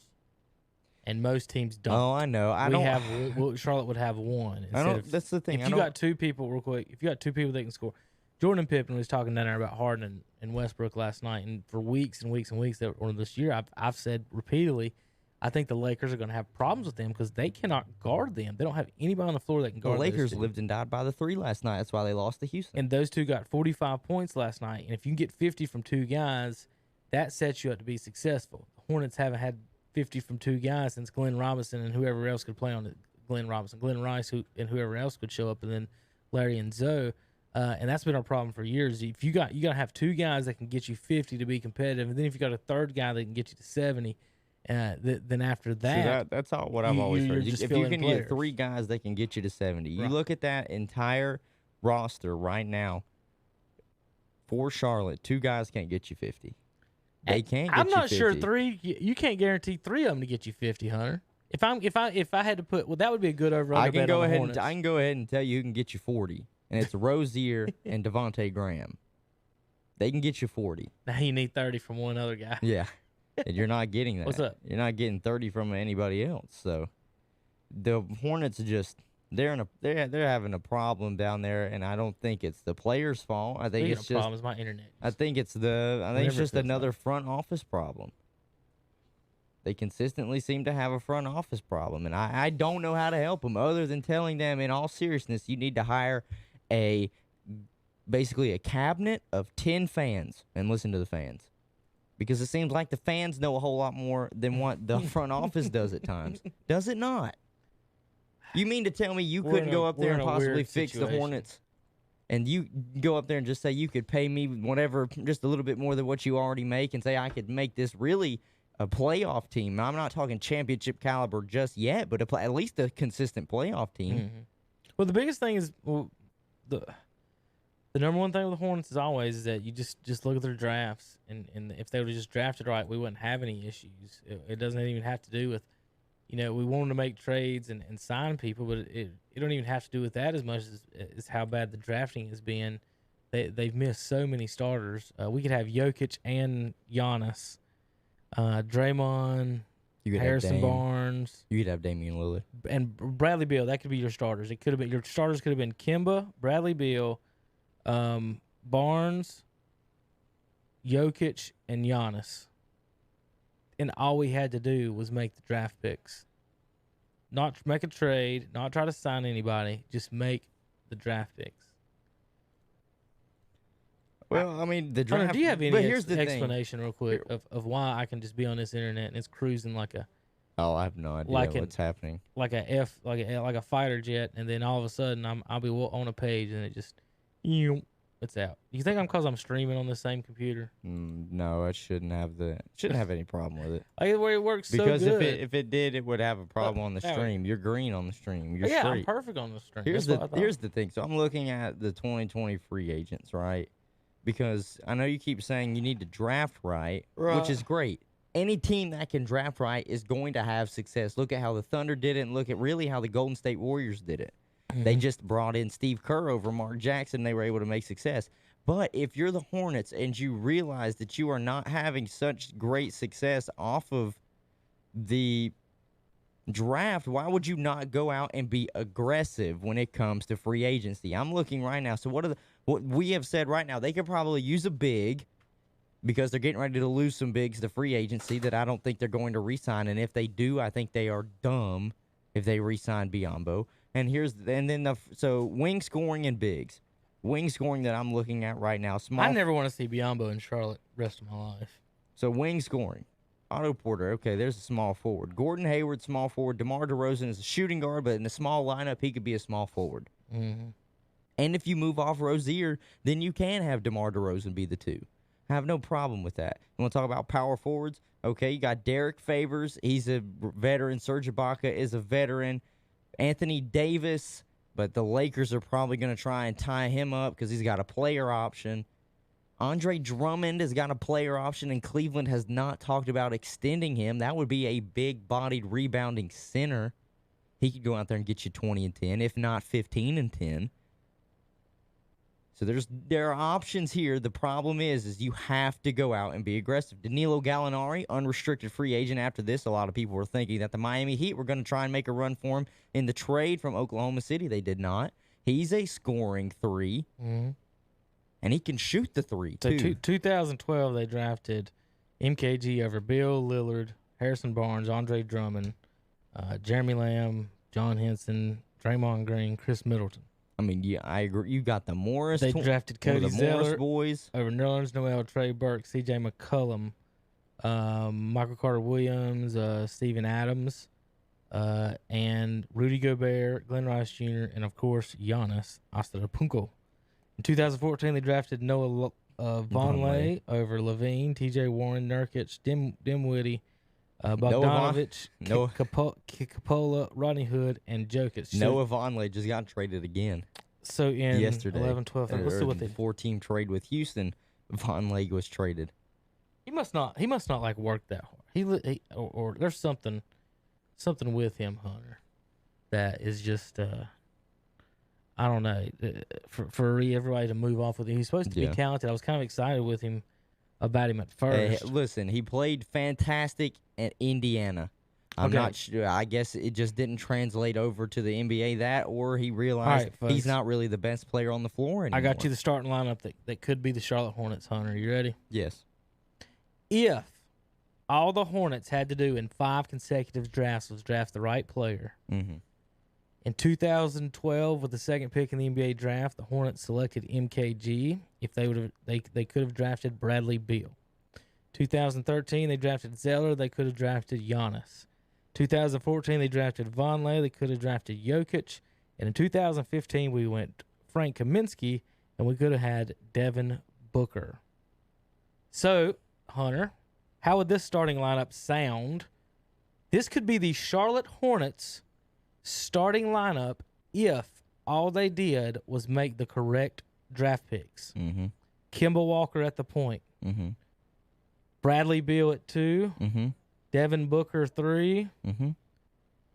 B: and most teams don't.
A: Oh, I know.
B: Charlotte would have 1.
A: That's the thing.
B: If you got 2 people, real quick, if you got 2 people that can score. Jordan Pippen was talking down there about Harden and Westbrook last night, and for weeks and weeks and weeks or this year, I've said repeatedly, I think the Lakers are going to have problems with them because they cannot guard them. They don't have anybody on the floor that can guard them.
A: The Lakers lived and died by the 3 last night. That's why they lost to Houston.
B: And those 2 got 45 points last night. And if you can get 50 from 2 guys, that sets you up to be successful. The Hornets haven't had 50 from 2 guys since Glenn Robinson and whoever else could play on it. Glenn Robinson, Glenn Rice, and whoever else could show up, and then Larry and Zoe. And that's been our problem for years. If you got to have 2 guys that can get you 50 to be competitive, and then if you got a 3rd guy that can get you to 70. Then after that,
A: that's all what I've always heard. If you can
B: players.
A: get 3 guys that can get you to 70, you look at that entire roster right now. For Charlotte, 2 guys can't get you 50. They can't.
B: I'm not
A: you 50.
B: sure 3. You can't guarantee 3 of them to get you 50, Hunter. If I had to put, that would be a good over.
A: I can go ahead and tell you who can get you 40, and it's Rozier and Devontae Graham. They can get you 40.
B: Now you need 30 from one other guy.
A: Yeah. And you're not getting that.
B: What's up?
A: You're not getting 30 from anybody else. So the Hornets they're having a problem down there, and I don't think it's the players' fault. I think it's just
B: my internet.
A: I think it's just another front office problem. They consistently seem to have a front office problem, and I don't know how to help them other than telling them, in all seriousness, you need to hire basically a cabinet of 10 fans and listen to the fans. Because it seems like the fans know a whole lot more than what the front office does at times. Does it not? You mean to tell me you couldn't go up there and possibly fix the Hornets? And you go up there and just say you could pay me whatever, just a little bit more than what you already make, and say I could make this really a playoff team. I'm not talking championship caliber just yet, but at least a consistent playoff team.
B: Mm-hmm. Well, the biggest thing is the number one thing with the Hornets is always is that you just look at their drafts, and if they would have just drafted right, we wouldn't have any issues. It doesn't even have to do with, we wanted to make trades and sign people, but it don't even have to do with that as much as how bad the drafting has been. They've missed so many starters. We could have Jokic and Giannis, Draymond, Harrison Barnes.
A: You could have Damian Lillard
B: and Bradley Beal. That could be your starters. It could have been your starters. Could have been Kemba, Bradley Beal, Barnes, Jokic, and Giannis. And all we had to do was make the draft picks. Not make a trade, not try to sign anybody, just make the draft picks.
A: Well, I mean, the draft...
B: Hunter, do you have any explanation real quick of why I can just be on this internet and it's cruising like a...
A: Oh, I have no idea what's happening.
B: Like a fighter jet, and then all of a sudden I'll be on a page and it just... It's out. You think because I'm streaming on the same computer?
A: No, it shouldn't have any problem with it.
B: Like the way it works
A: because
B: so good.
A: if it did, it would have a problem on the stream. You're green on the stream. You're straight.
B: I'm perfect on the stream.
A: Here's the thing. So I'm looking at the 2020 free agents, right? Because I know you keep saying you need to draft right, which is great. Any team that can draft right is going to have success. Look at how the Thunder did it, and look at really how the Golden State Warriors did it. They just brought in Steve Kerr over Mark Jackson. They were able to make success. But if you're the Hornets and you realize that you are not having such great success off of the draft, why would you not go out and be aggressive when it comes to free agency? I'm looking right now. So what we have said right now, they could probably use a big because they're getting ready to lose some bigs to free agency that I don't think they're going to re-sign. And if they do, I think they are dumb if they re-sign Biyombo. So wing scoring and bigs. Wing scoring that I'm looking at right now.
B: I never want to see Biyombo in Charlotte the rest of my life.
A: So wing scoring. Otto Porter, okay, there's a small forward. Gordon Hayward, small forward. DeMar DeRozan is a shooting guard, but in a small lineup, he could be a small forward.
B: Mm-hmm.
A: And if you move off Rozier, then you can have DeMar DeRozan be the 2. I have no problem with that. You want to talk about power forwards? Okay, you got Derek Favors. He's a veteran. Serge Ibaka is a veteran. Anthony Davis, but the Lakers are probably going to try and tie him up because he's got a player option. Andre Drummond has got a player option, and Cleveland has not talked about extending him. That would be a big-bodied rebounding center. He could go out there and get you 20 and 10, if not 15 and 10. So there are options here. The problem is you have to go out and be aggressive. Danilo Gallinari, unrestricted free agent after this. A lot of people were thinking that the Miami Heat were going to try and make a run for him in the trade from Oklahoma City. They did not. He's a scoring 3, and he can shoot the 3, too.
B: So 2012, they drafted MKG over Bill Lillard, Harrison Barnes, Andre Drummond, Jeremy Lamb, John Henson, Draymond Green, Chris Middleton.
A: I mean, yeah, I agree. You got the Morris.
B: They drafted Cody
A: the Morris
B: Zeller
A: boys
B: over Nerlens Noel, Trey Burke, C.J. McCollum, Michael Carter-Williams, Steven Adams, and Rudy Gobert, Glenn Rice Jr., and, of course, Giannis Antetokounmpo. In 2014, they drafted Noah Vonleh over Levine, T.J. Warren, Nurkic, Dinwiddie, Bogdanovich, Capola, Rodney Hood, and Jokic.
A: Noah Vonleh just got traded again.
B: So in
A: yesterday,
B: 11-12, let's see what they
A: 4-team trade with Houston. Vonleh was traded.
B: He must not like work that hard. Or there's something with him, Hunter, that is just I don't know, for everybody to move off with him. He's supposed to be talented. I was kind of excited with him about him at first.
A: Hey, listen, he played fantastic at Indiana. I'm not sure. I guess it just didn't translate over to the NBA or he realized he's not really the best player on the floor anymore.
B: I got you the starting lineup that could be the Charlotte Hornets, Hunter. You ready?
A: Yes.
B: If all the Hornets had to do in 5 consecutive drafts was draft the right player, in 2012, with the second pick in the NBA draft, the Hornets selected MKG. If they could have drafted Bradley Beal. 2013, they drafted Zeller. They could have drafted Giannis. 2014, they drafted Vonleh. They could have drafted Jokic. And in 2015, we went Frank Kaminsky, and we could have had Devin Booker. So, Hunter, how would this starting lineup sound? This could be the Charlotte Hornets starting lineup if all they did was make the correct draft picks. Kemba Walker at the point. Bradley Beal at 2. Devin Booker 3.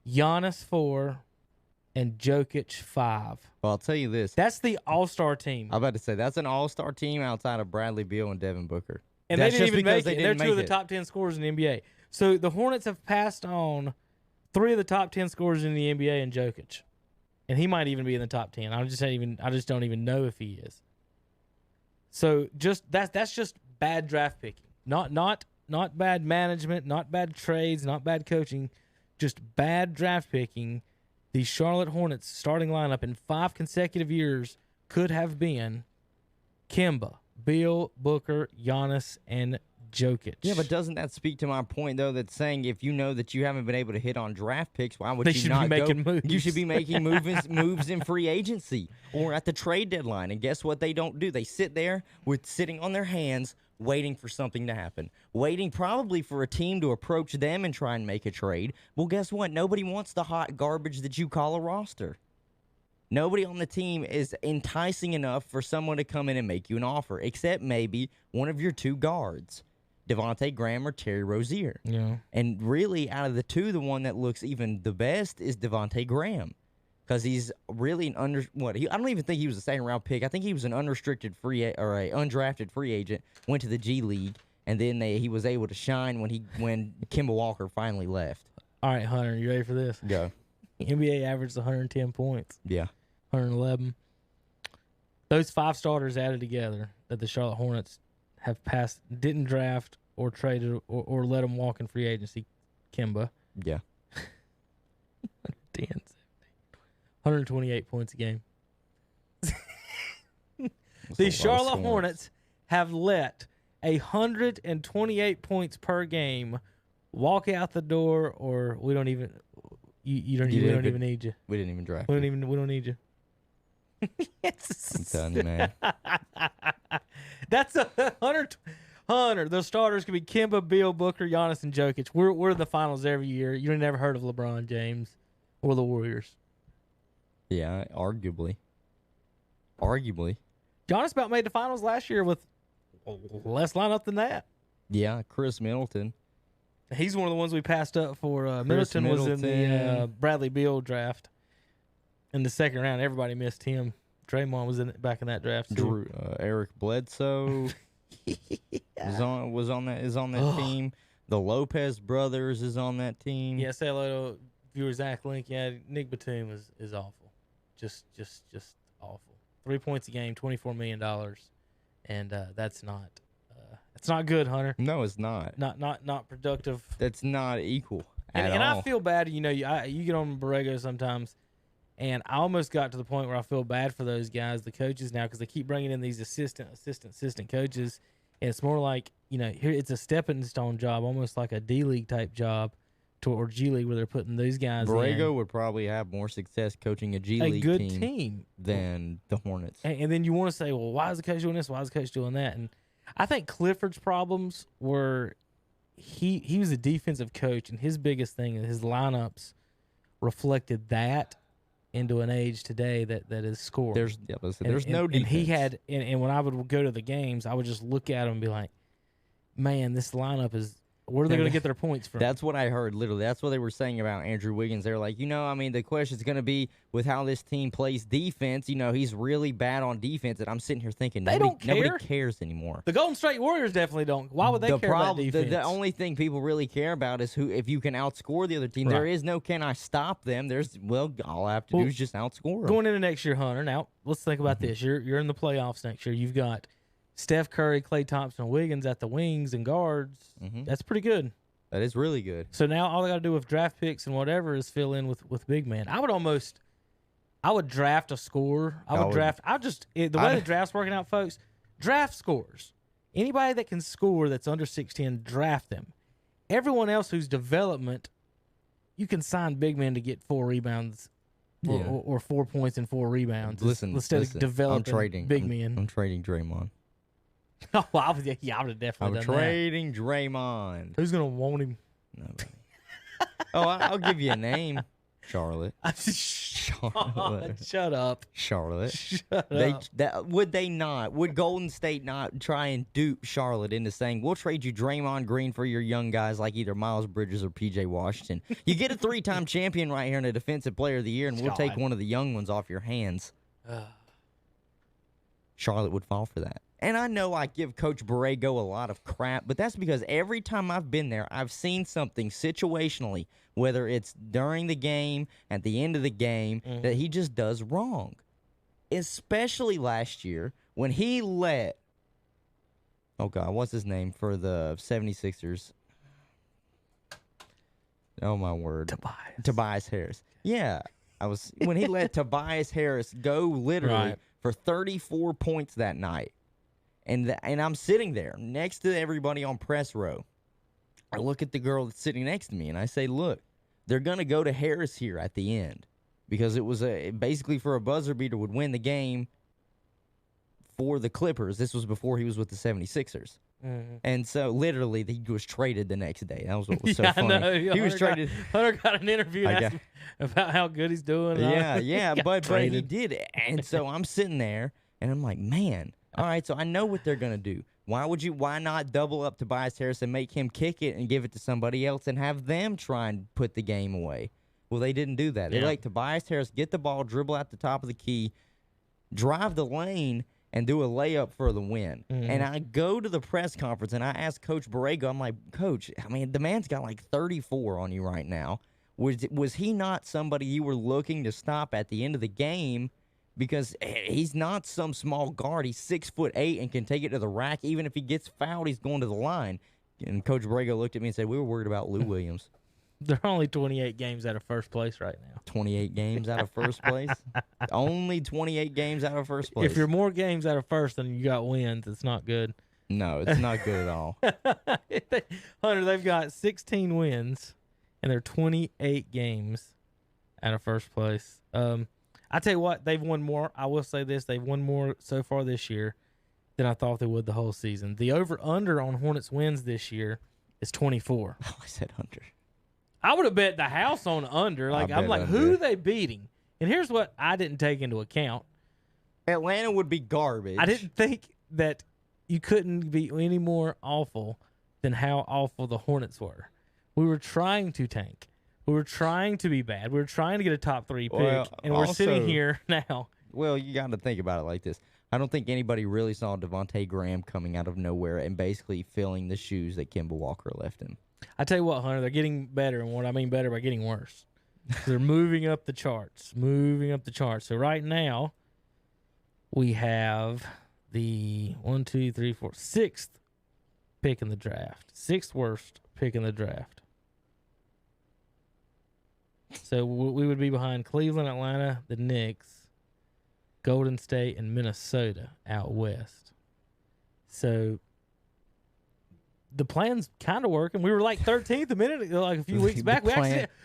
B: Giannis 4. And Jokic 5.
A: Well, I'll tell you this.
B: That's the all-star team.
A: I'm about to say, that's an all-star team outside of Bradley Beal and Devin Booker.
B: And
A: that's
B: they didn't even make it. They're 2 of the
A: it.
B: top 10 scorers in the NBA. So the Hornets have passed on 3 of the top 10 scorers in the NBA in Jokic. And he might even be in the top 10. I just don't even know if he is. So that's just bad draft picking. Not bad management, not bad trades, not bad coaching, just bad draft picking. The Charlotte Hornets starting lineup in 5 consecutive years could have been Kemba, Beal, Booker, Giannis, and Jokic.
A: Yeah, but doesn't that speak to my point, though, that's saying if you know that you haven't been able to hit on draft picks, why would you not go?
B: Moves.
A: You should be making moves in free agency or at the trade deadline. And guess what they don't do? They sit there sitting on their hands waiting for something to happen, waiting probably for a team to approach them and try and make a trade. Well, guess what? Nobody wants the hot garbage that you call a roster. Nobody on the team is enticing enough for someone to come in and make you an offer, except maybe one of your 2 guards, Devontae Graham or Terry Rozier.
B: Yeah.
A: And really, out of the 2, the one that looks even the best is Devontae Graham, because he's really an I don't even think he was a second-round pick. I think he was an unrestricted undrafted free agent, went to the G League, and then he was able to shine when Kemba Walker finally left.
B: All right, Hunter, you ready for this?
A: Go.
B: NBA averaged 110 points.
A: Yeah.
B: 111. Those 5 starters added together that the Charlotte Hornets have passed, didn't draft or traded or let them walk in free agency. Kemba.
A: Yeah.
B: 128 points a game. The Charlotte Hornets have let 128 points per game walk out the door, or we don't even. We don't even need you.
A: We didn't even draft.
B: We don't need you.
A: I'm telling you, man.
B: That's a 100. Those starters could be Kemba, Bill, Booker, Giannis, and Jokic. We're in the finals every year. You never heard of LeBron James or the Warriors.
A: Yeah, arguably.
B: Giannis about made the finals last year with less lineup than that.
A: Yeah, Chris Middleton.
B: He's one of the ones we passed up for. Middleton was in the Bradley Beal draft in the second round. Everybody missed him. Draymond was back in that draft too.
A: Eric Bledsoe is on that team. The Lopez brothers is on that team.
B: Yeah, say hello to viewer Zach Link. Yeah, Nick Batum is awful. Just awful. 3 points a game, $24 million, and that's not. It's not good, Hunter.
A: No, it's not.
B: Not productive.
A: That's not equal at
B: and
A: all.
B: I feel bad. You get on Borrego sometimes, and I almost got to the point where I feel bad for those guys, the coaches now, because they keep bringing in these assistant coaches, and it's more like here it's a stepping stone job, almost like a D League type job, or G League, where they're putting these guys.
A: Borrego would probably have more success coaching a G League
B: good team
A: than the Hornets.
B: And then you want to say, well, why is the coach doing this? Why is the coach doing that? And I think Clifford's problems were he was a defensive coach, and his biggest thing is his lineups reflected that into an age today that is scoring.
A: There's no defense.
B: And he had and when I would go to the games, I would just look at him and be like, man, this lineup is. Where are they going to get their points from?
A: That's what I heard, literally. That's what they were saying about Andrew Wiggins. They're like, the question's going to be with how this team plays defense. He's really bad on defense. And I'm sitting here thinking, nobody cares anymore.
B: The Golden State Warriors definitely don't. Why would they care about defense?
A: The only thing people really care about is if you can outscore the other team. Right. There is no can I stop them. All I have to do is just outscore them.
B: Going into next year, Hunter, now let's think about this. You're in the playoffs next year. You've got Steph Curry, Klay Thompson, Wiggins at the wings and guards. Mm-hmm. That's pretty good.
A: That is really good.
B: So now all they got to do with draft picks and whatever is fill in with big man. I would draft a scorer. The way the draft's working out, folks, draft scores. Anybody that can score that's under 6'10", draft them. Everyone else who's development, you can sign big men to get 4 rebounds or 4 points and 4 rebounds.
A: Listen,
B: of developing big men.
A: I'm trading Draymond.
B: Oh, I would have definitely done
A: trading Draymond.
B: Who's going to want him?
A: Nobody. I'll give you a name. Charlotte.
B: Shut up.
A: Charlotte.
B: Shut up.
A: Would Golden State not try and dupe Charlotte into saying, we'll trade you Draymond Green for your young guys like either Miles Bridges or P.J. Washington? You get a 3-time champion right here in a Defensive Player of the Year, and we'll take one of the young ones off your hands. Charlotte would fall for that. And I know I give Coach Borrego a lot of crap, but that's because every time I've been there, I've seen something situationally, whether it's during the game, at the end of the game, that he just does wrong. Especially last year when he let, what's his name for the 76ers? Oh, my word. Tobias Harris. Yeah. When he let Tobias Harris go literally for 34 points that night. And I'm sitting there next to everybody on press row. I look at the girl that's sitting next to me, and I say, look, they're going to go to Harris here at the end because it was basically for a buzzer beater would win the game for the Clippers. This was before he was with the 76ers. Mm-hmm. And so, literally, he was traded the next day. That was what was so funny. I know. He was traded.
B: Hunter got an interview about how good he's doing.
A: But he did it. And so I'm sitting there, and I'm like, man. All right, so I know what they're going to do. Why not double up Tobias Harris and make him kick it and give it to somebody else and have them try and put the game away? Well, they didn't do that. They let Tobias Harris get the ball, dribble out the top of the key, drive the lane, and do a layup for the win. Mm-hmm. And I go to the press conference, and I ask Coach Borrego, I'm like, Coach, the man's got like 34 on you right now. Was he not somebody you were looking to stop at the end of the game? Because he's not some small guard. He's 6'8" and can take it to the rack. Even if he gets fouled, he's going to the line. And Coach Borrego looked at me and said, we were worried about Lou Williams.
B: They're only 28 games out of first place right now.
A: 28 games out of first place? Only 28 games out of first place.
B: If you're more games out of first than you got wins, it's not good.
A: No, it's not good at all.
B: Hunter, they've got 16 wins, and they're 28 games out of first place. I tell you what, they've won more. I will say this: they've won more so far this year than I thought they would the whole season. The over/under on Hornets wins this year is 24.
A: Oh, I said under.
B: I would have bet the house on under. Like I'm like,
A: under.
B: who are they beating? And here's what I didn't take into account.
A: Atlanta would be garbage.
B: I didn't think that you couldn't be any more awful than how awful the Hornets were. We were trying to tank. We were trying to be bad. We were trying to get a top 3 pick, and we're sitting here now.
A: Well, you got to think about it like this. I don't think anybody really saw Devontae Graham coming out of nowhere and basically filling the shoes that Kemba Walker left him.
B: I tell you what, Hunter, they're getting better, and what I mean better by getting worse. They're moving up the charts, So right now, we have the 6th pick in the draft. 6th worst pick in the draft. So we would be behind Cleveland, Atlanta, the Knicks, Golden State, and Minnesota out west. So the plan's kind of working. We were like 13th a few weeks back.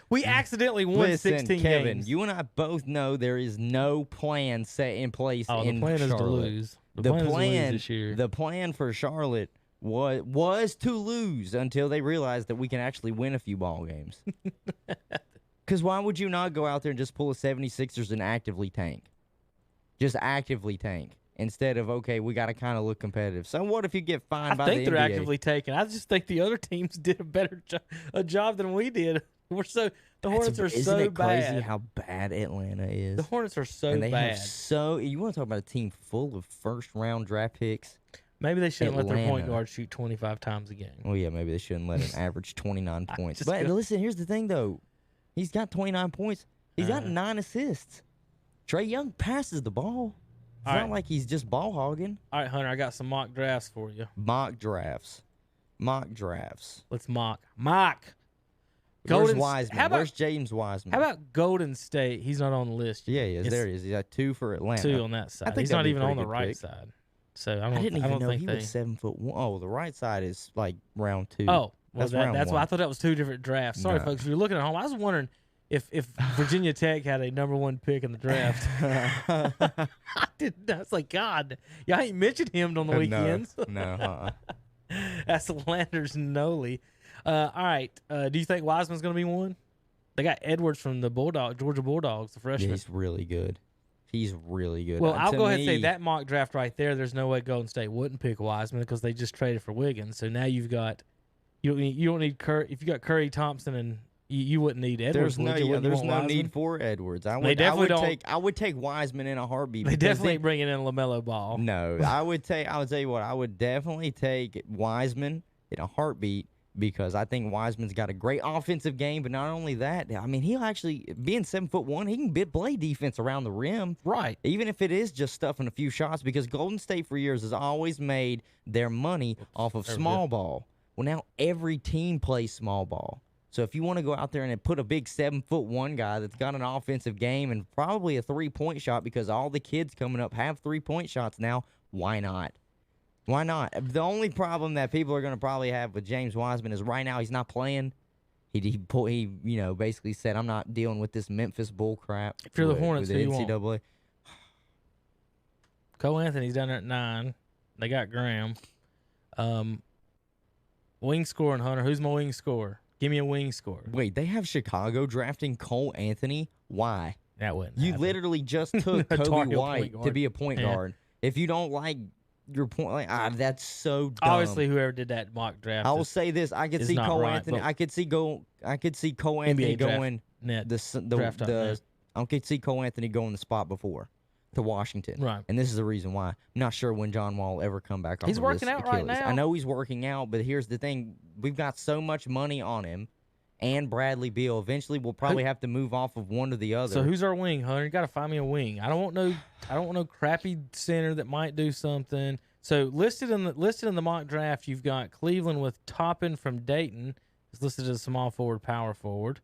B: We accidentally won 16
A: Kevin,
B: games.
A: you and I both know there is no plan set in place in
B: the plan
A: Charlotte.
B: is to lose. The plan is to lose this year.
A: The plan for Charlotte was to lose until they realized that we can actually win a few ball games. Because why would you not go out there and just pull a 76ers and actively tank? Just actively tank. Instead of, okay, we got to kind of look competitive. So what if you get fined by the NBA?
B: I think they're actively taking. I just think the other teams did a better job than we did. The Hornets are so bad.
A: Isn't it crazy how bad Atlanta is?
B: The Hornets are so
A: and they
B: bad.
A: You want to talk about a team full of first-round draft picks?
B: Maybe they shouldn't let their point guard shoot 25 times a game.
A: Oh, yeah, maybe they shouldn't let him average 29 points. But
B: gonna...
A: listen, here's the thing, though. He's got 29 points. He's got 9 assists. Trae Young passes the ball. It's not like he's just ball hogging.
B: All right, Hunter, I got some mock drafts for you.
A: Mock drafts.
B: Let's mock.
A: Where's Wiseman? Where's James Wiseman?
B: How about Golden State? He's not on the list.
A: Yeah, he is. There he is. He's got 2 for Atlanta.
B: 2 on that side. He's not even on the right side. So I
A: didn't even know
B: think
A: he was 7'1". Oh, the right side is like round 2.
B: Oh, well,
A: that's
B: why I thought that was 2 different drafts. Sorry, folks. If you're looking at home, I was wondering if Virginia Tech had a number 1 pick in the draft. I was like, God, y'all ain't mentioned him on the weekends.
A: No.
B: That's Landers Noli. All right. Do you think Wiseman's going to be one? They got Edwards from the Georgia Bulldogs, the freshman.
A: Yeah, he's really good.
B: Well, I'll go ahead and say that mock draft right there, there's no way Golden State wouldn't pick Wiseman because they just traded for Wiggins. So now you don't need Curry. If you got Curry, Thompson, and you wouldn't need Edwards.
A: There's no need for Edwards. I would take Wiseman in a heartbeat.
B: They definitely bringing in LaMelo Ball.
A: No, I would tell you what, I would definitely take Wiseman in a heartbeat. Because I think Wiseman's got a great offensive game, but not only that, I mean, he'll actually, being 7'1", he can play defense around the rim.
B: Right.
A: Even if it is just stuffing a few shots, because Golden State for years has always made their money off of small ball. Well, now every team plays small ball. So if you want to go out there and put a big 7'1" guy that's got an offensive game and probably a 3-point shot, because all the kids coming up have 3-point shots now, why not? Why not? The only problem that people are going to probably have with James Wiseman is right now he's not playing. He basically said, I'm not dealing with this Memphis bull crap.
B: If you're the Hornets,
A: with
B: who
A: the
B: you
A: NCAA.
B: want? Cole Anthony's down there at 9. They got Graham. Wing scoring, Hunter. Who's my wing scorer? Give me a wing scorer.
A: Wait, they have Chicago drafting Cole Anthony? Why?
B: That wouldn't
A: You
B: happen.
A: literally just took Kobe White to be a point guard. If you don't like your point, that's so dumb.
B: Obviously, whoever did that mock draft.
A: I will say this: I could see Cole Anthony. I could see Cole Anthony going I could see Cole Anthony going the spot before to Washington.
B: Right.
A: And this is the reason why. I'm not sure when John Wall will ever come back.
B: He's working out right now.
A: I know he's working out, but here's the thing: we've got so much money on him. And Bradley Beal. Eventually, we'll probably have to move off of one or the other.
B: So who's our wing, Hunter? You got to find me a wing. I don't want no crappy center that might do something. So listed in the mock draft, you've got Cleveland with Toppin from Dayton. It's listed as a small forward, power forward.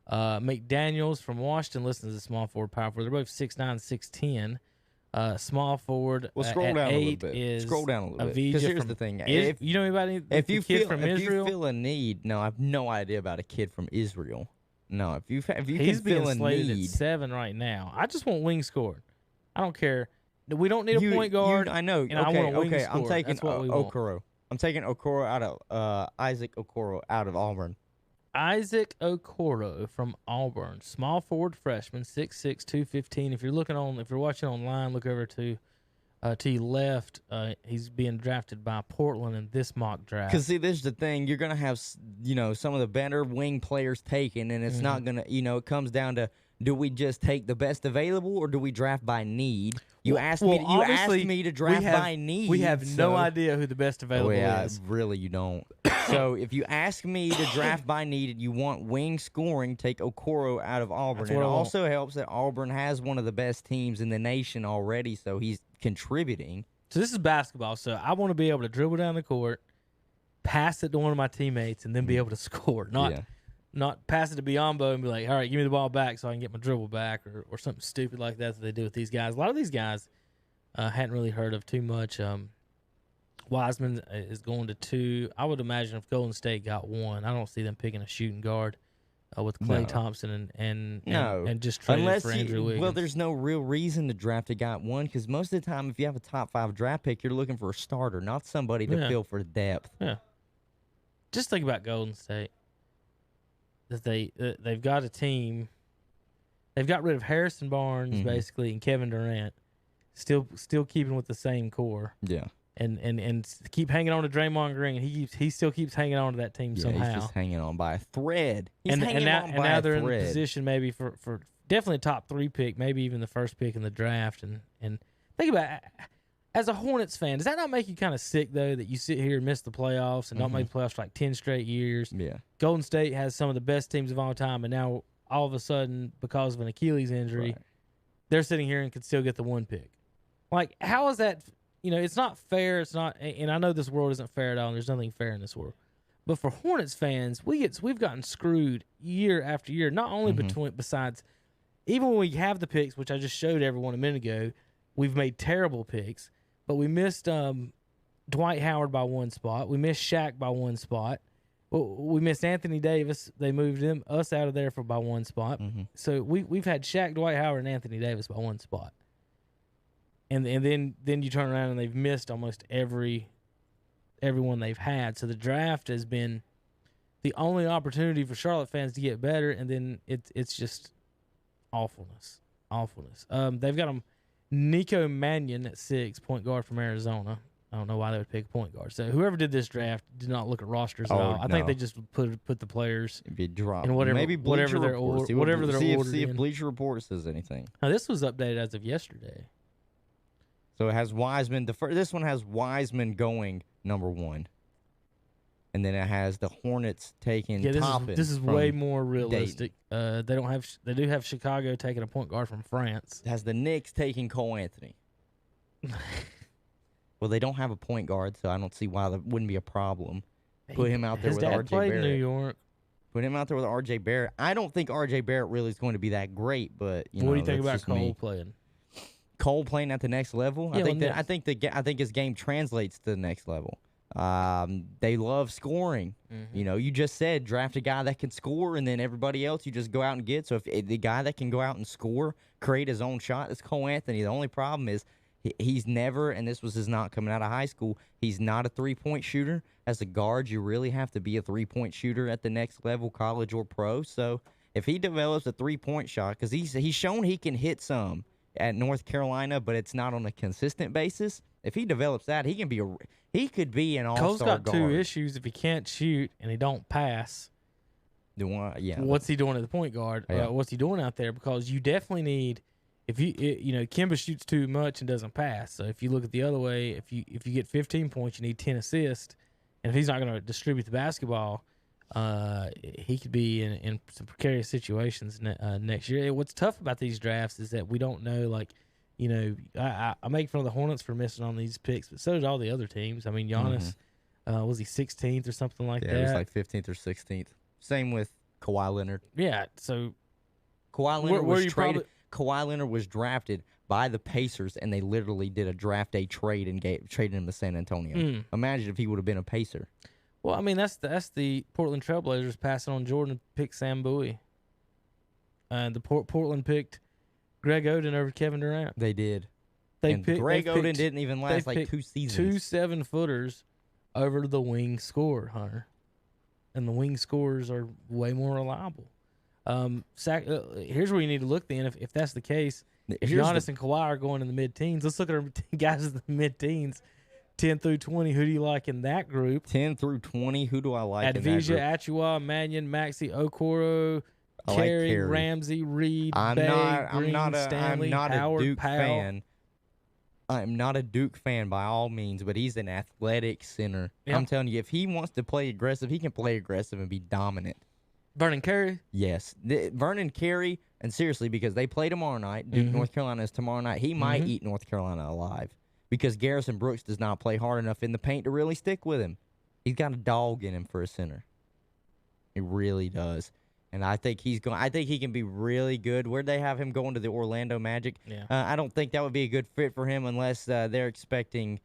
B: McDaniels from Washington listed as a small forward, power forward. They're both 6'9", 6'10". Small forward.
A: Well, scroll down a little bit. Scroll down a little bit. Because here's the thing:
B: if you know anybody,
A: if you
B: kid from Israel,
A: if you feel a need, no, I have no idea about a kid from Israel. No, if you
B: He's
A: can
B: being
A: fill a
B: slated
A: need.
B: at 7 right now. I just want wing scored. I don't care. We don't need a point guard.
A: I know.
B: and I want a wing
A: I'm
B: scorer.
A: taking
B: That's what we want.
A: Okoro. I'm taking Okoro out of Isaac Okoro out of Auburn.
B: Isaac Okoro from Auburn, small forward freshman, 6'6", 215. If you're watching online, look over to your left. He's being drafted by Portland in this mock draft.
A: Because see, this is the thing. You're gonna have some of the better wing players taken, and it's not gonna it comes down to, do we just take the best available or do we draft by need? You asked me to draft by need.
B: We have no idea who the best available is.
A: Really, you don't. So if you ask me to draft by need, you want wing scoring, take Okoro out of Auburn. It also helps that Auburn has one of the best teams in the nation already, so he's contributing.
B: So this is basketball, so I want to be able to dribble down the court, pass it to one of my teammates, and then be able to score. Not pass it to Biombo and be like, all right, give me the ball back so I can get my dribble back, or something stupid like that they do with these guys. A lot of these guys hadn't really heard of too much. Wiseman is going to 2. I would imagine if Golden State got 1, I don't see them picking a shooting guard with Klay Thompson and just trading for Andrew Wiggins.
A: Well, there's no real reason to draft a guy at 1, because most of the time if you have a top 5 draft pick, you're looking for a starter, not somebody to fill for depth.
B: Yeah. Just think about Golden State. That they've got a team. They've got rid of Harrison Barnes basically and Kevin Durant, still keeping with the same core.
A: Yeah.
B: And keep hanging on to Draymond Green. He still keeps hanging on to that team somehow.
A: He's just hanging on by a thread.
B: And now they're in a position maybe for definitely a top 3 pick, maybe even the first pick in the draft. And think about it, as a Hornets fan, does that not make you kind of sick though that you sit here and miss the playoffs and don't make the playoffs for like 10 straight years?
A: Yeah.
B: Golden State has some of the best teams of all time, and now all of a sudden, because of an Achilles injury, they're sitting here and could still get the 1 pick. Like, how is that? It's not fair. It's not, and I know this world isn't fair at all, and there's nothing fair in this world. But for Hornets fans, we've gotten screwed year after year. Not only besides, even when we have the picks, which I just showed everyone a minute ago, we've made terrible picks. But we missed Dwight Howard by 1 spot. We missed Shaq by 1 spot. We missed Anthony Davis. They moved us out of there by 1 spot. So we've had Shaq, Dwight Howard, and Anthony Davis by 1 spot. And then you turn around and they've missed almost everyone they've had. So the draft has been the only opportunity for Charlotte fans to get better, and then it's just awfulness. They've got Nico Mannion at 6, point guard from Arizona. I don't know why they would pick a point guard. So whoever did this draft did not look at rosters at all. I think they just put the players in whatever they're ordered.
A: See if Bleacher Report says anything.
B: Now this was updated as of yesterday.
A: So it has Wiseman. This one has Wiseman going number 1, and then it has the Hornets taking Toppin.
B: This is way more realistic. They do have Chicago taking a point guard from France.
A: It has the Knicks taking Cole Anthony. Well, they don't have a point guard, so I don't see why that wouldn't be a problem. Put him out there with R.J. Barrett.
B: In New York.
A: Put him out there with R.J. Barrett. I don't think R.J. Barrett really is going to be that great, but
B: what do you think about Cole playing?
A: Cole playing at the next level.
B: Yeah,
A: I think his game translates to the next level. They love scoring. You just said draft a guy that can score, and then everybody else you just go out and get. So if the guy that can go out and score, create his own shot, is Cole Anthony. The only problem is he's never, and this was his not coming out of high school, he's not a 3-point shooter. As a guard, you really have to be a 3-point shooter at the next level, college or pro. So if he develops a 3-point shot, because he's shown he can hit some at North Carolina, but it's not on a consistent basis. If he develops that, he could be an all-star
B: Cole's got
A: guard.
B: 2 issues. If he can't shoot and he don't pass, what's he doing at the point guard?
A: Yeah.
B: What's he doing out there? Because you definitely need, Kemba shoots too much and doesn't pass. So if you look at the other way, if you get 15 points, you need 10 assists. And if he's not going to distribute the basketball, he could be in some precarious situations next year. What's tough about these drafts is that we don't know, I make fun of the Hornets for missing on these picks, but so did all the other teams. I mean, Giannis, was he 16th or something like that?
A: Yeah, it was like 15th or 16th. Same with Kawhi Leonard.
B: Yeah, so
A: Kawhi Leonard was traded. Kawhi Leonard was drafted by the Pacers, and they literally did a draft day trade and traded him to San Antonio. Imagine if he would have been a Pacer.
B: Well, I mean, that's the Portland Trailblazers passing on Jordan to pick Sam Bowie. Portland picked Greg Oden over Kevin Durant.
A: They did.
B: Greg
A: Oden didn't even last like
B: picked
A: 2 seasons.
B: 2 7-footers over the wing scorer, Hunter. And the wing scorers are way more reliable. Here's where you need to look then. If that's the case, if Giannis and Kawhi are going in the mid-teens, let's look at our guys in the mid-teens, 10 through 20. Who do you like in that group?
A: 10 through 20. Who do I like in that group?
B: Advija, Achua, Mannion, Maxey, Okoro, Carey, Ramsey, Reed, Green, Stanley,
A: I'm not
B: Howard,
A: a Duke
B: Powell.
A: fan. I'm not a Duke fan by all means, but he's an athletic center.
B: Yeah.
A: I'm telling you, if he wants to play aggressive, he can play aggressive and be dominant.
B: Vernon Carey?
A: Yes. Vernon Carey, and seriously, because they play tomorrow night, Duke, North Carolina is tomorrow night, he might eat North Carolina alive because Garrison Brooks does not play hard enough in the paint to really stick with him. He's got a dog in him for a center. He really does. And I think he can be really good. Where'd they have him going to the Orlando Magic?
B: Yeah.
A: I don't think that would be a good fit for him unless they're expecting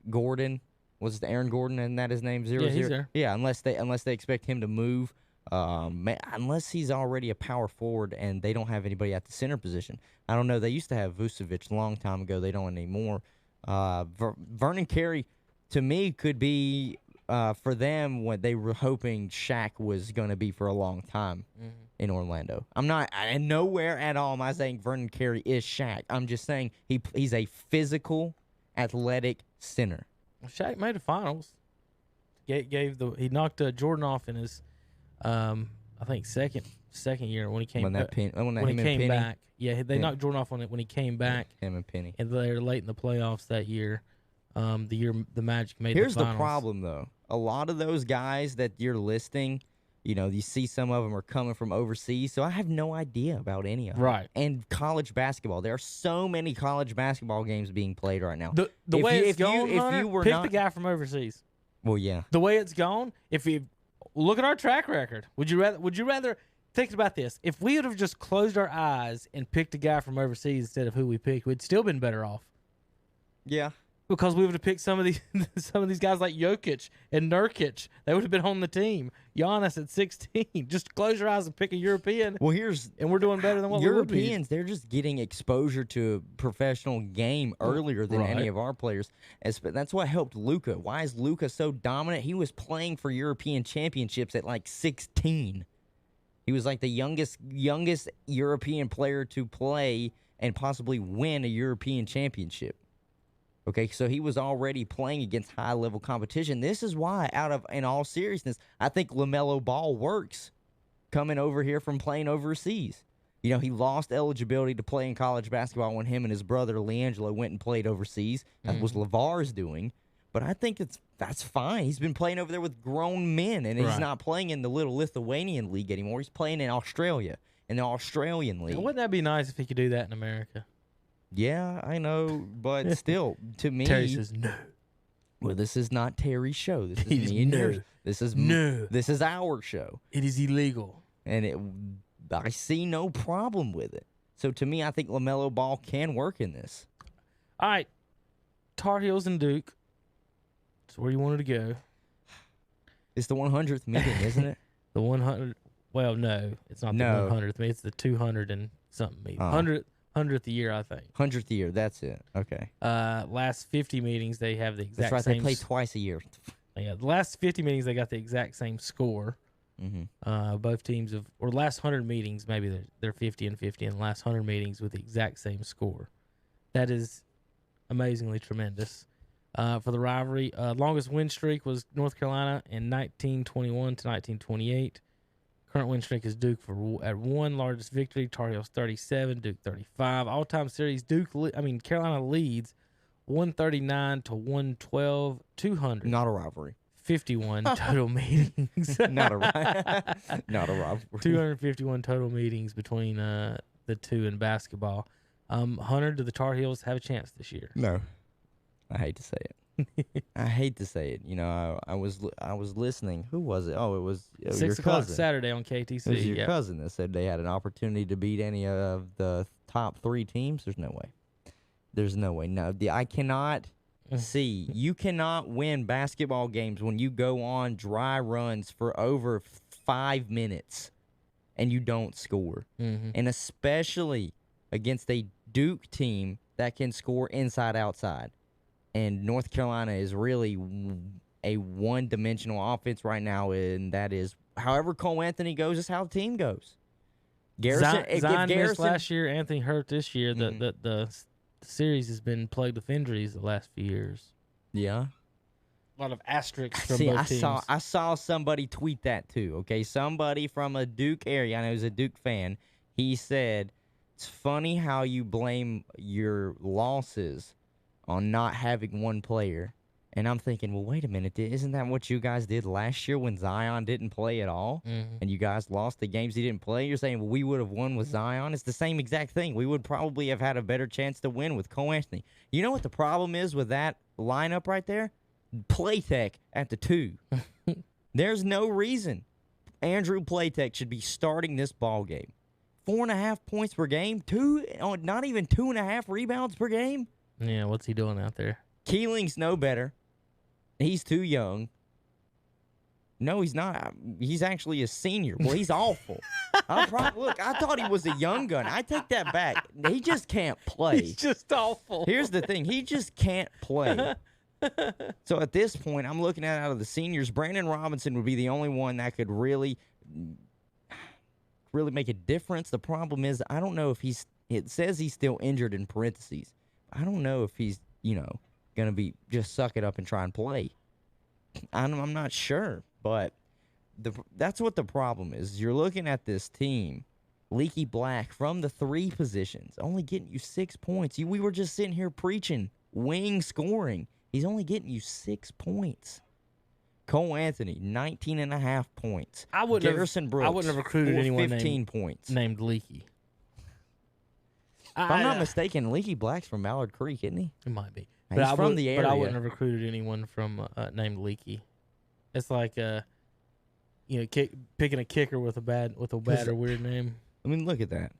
A: Gordon. Was it Aaron Gordon? Isn't that his name? 0-0?
B: Yeah, he's there.
A: Yeah, unless they expect him to move. Unless he's already a power forward and they don't have anybody at the center position. I don't know. They used to have Vucevic a long time ago. They don't anymore. Vernon Carey, to me, could be for them what they were hoping Shaq was going to be for a long time in Orlando. And nowhere at all am I saying Vernon Carey is Shaq. I'm just saying he's a physical, athletic center.
B: Shaq made the finals. He knocked Jordan off in his I think second year when he came back. When he came back. Yeah, they knocked Jordan off on it when he came back.
A: Him and Penny.
B: And they were late in the playoffs that year. The year the Magic made the finals.
A: Here's the problem, though. A lot of those guys that you're listing, you see some of them are coming from overseas, so I have no idea about any of them.
B: Right.
A: And college basketball. There are so many college basketball games being played right now.
B: The way it's gone, pick the guy from overseas.
A: Well, yeah.
B: The way it's gone, if you look at our track record, would you rather think about this? If we would have just closed our eyes and picked a guy from overseas instead of who we picked, we'd still been better off.
A: Yeah.
B: Because we would have picked some of these guys like Jokic and Nurkic. They would have been on the team. Giannis at 16. Just close your eyes and pick a European.
A: Well,
B: and we're doing better than what
A: Europeans,
B: we would be.
A: They're just getting exposure to a professional game earlier than any of our players. That's what helped Luka. Why is Luka so dominant? He was playing for European championships at like 16. He was like the youngest European player to play and possibly win a European championship. Okay, so he was already playing against high-level competition. This is why, in all seriousness, I think LaMelo Ball works coming over here from playing overseas. He lost eligibility to play in college basketball when him and his brother LiAngelo went and played overseas. That was LeVar's doing. But I think that's fine. He's been playing over there with grown men, and he's not playing in the little Lithuanian league anymore. He's playing in Australia, in the Australian league.
B: Wouldn't that be nice if he could do that in America?
A: Yeah, I know, but still, to me,
B: Terry says no.
A: Well, this is not Terry's show. This is me and yours. This is our show.
B: It is illegal,
A: and I see no problem with it. So to me, I think LaMelo Ball can work in this.
B: All right, Tar Heels and Duke. That's where you wanted to go.
A: It's the 100th meeting, isn't it?
B: The 100. Well, no, it's not the 100th meeting. It's the 200 and something meeting. 100th year, I think.
A: 100th year, that's it. Okay.
B: Last 50 meetings, they have the exact same.
A: That's right, they play twice a year.
B: Yeah, the last 50 meetings, they got the exact same score. Both teams last 100 meetings, maybe they're 50 and 50, and the last 100 meetings with the exact same score. That is amazingly tremendous. For the rivalry, longest win streak was North Carolina in 1921 to 1928. Current win streak is Duke at 1. Largest victory, Tar Heels 37, Duke 35. All-time series, Carolina leads 139 to 112, 200.
A: Not a rivalry.
B: 51 total meetings.
A: Not a rivalry.
B: 251 total meetings between the two in basketball. Hunter, do the Tar Heels have a chance this year?
A: No. I hate to say it. I hate to say it. I was listening. Who was it? Oh, it was
B: 6 o'clock Saturday on KTC.
A: It was your cousin that said they had an opportunity to beat any of the top 3 teams. There's no way. There's no way. No, I cannot see. You cannot win basketball games when you go on dry runs for over 5 minutes. and you don't score.
B: Mm-hmm.
A: And especially against a Duke team that can score inside outside. And North Carolina is really a one-dimensional offense right now, and that is however Cole Anthony goes is how the team goes.
B: Zion missed last year. Anthony hurt this year. The series has been plagued with injuries the last few years.
A: Yeah.
B: A lot of asterisks from both teams.
A: I saw somebody tweet that too. Okay, somebody from a Duke area. I know he's a Duke fan. He said, "It's funny how you blame your losses on not having one player." And I'm thinking, well, wait a minute. Isn't that what you guys did last year when Zion didn't play at all?
B: Mm-hmm.
A: And you guys lost the games he didn't play? You're saying, well, we would have won with Zion? It's the same exact thing. We would probably have had a better chance to win with Cole Anthony. You know what the problem is with that lineup right there? Playtech at the 2. There's no reason Andrew Playtech should be starting this ball game. 4.5 points per game? Not even 2.5 rebounds per game?
B: Yeah, what's he doing out there?
A: Keeling's no better. He's too young. No, he's not. He's actually a senior. Well, he's awful. Look, I thought he was a young gun. I take that back. He just can't play.
B: He's just awful.
A: Here's the thing. He just can't play. So at this point, I'm looking at out of the seniors, Brandon Robinson would be the only one that could really make a difference. The problem is, I don't know if it says he's still injured in parentheses. I don't know if he's, going to be just suck it up and try and play. I'm not sure, but that's what the problem is. You're looking at this team, Leaky Black from the 3 positions, only getting you 6 points. We were just sitting here preaching wing scoring. He's only getting you 6 points. Cole Anthony, 19.5 points. Garrison Brooks,
B: I wouldn't have recruited anyone
A: 15 points.
B: Named Leaky.
A: If I'm not mistaken, Leaky Black's from Mallard Creek, isn't he?
B: It might be.
A: He's from the area.
B: But I wouldn't have recruited anyone from named Leaky. It's like picking a kicker with a bad or weird name.
A: I mean, look at that.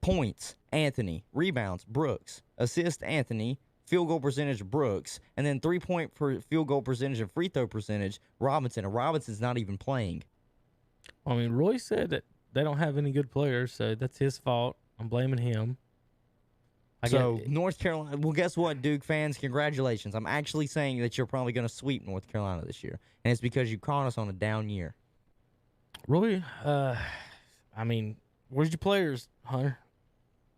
A: Points, Anthony. Rebounds, Brooks. Assist, Anthony. Field goal percentage, Brooks. And then 3-point for field goal percentage and free throw percentage, Robinson. And Robinson's not even playing.
B: I mean, Roy said that they don't have any good players, so that's his fault. I'm blaming him.
A: North Carolina, well, guess what, Duke fans? Congratulations. I'm actually saying that you're probably going to sweep North Carolina this year. And it's because you caught us on a down year.
B: Roy, I mean, where's your players, Hunter?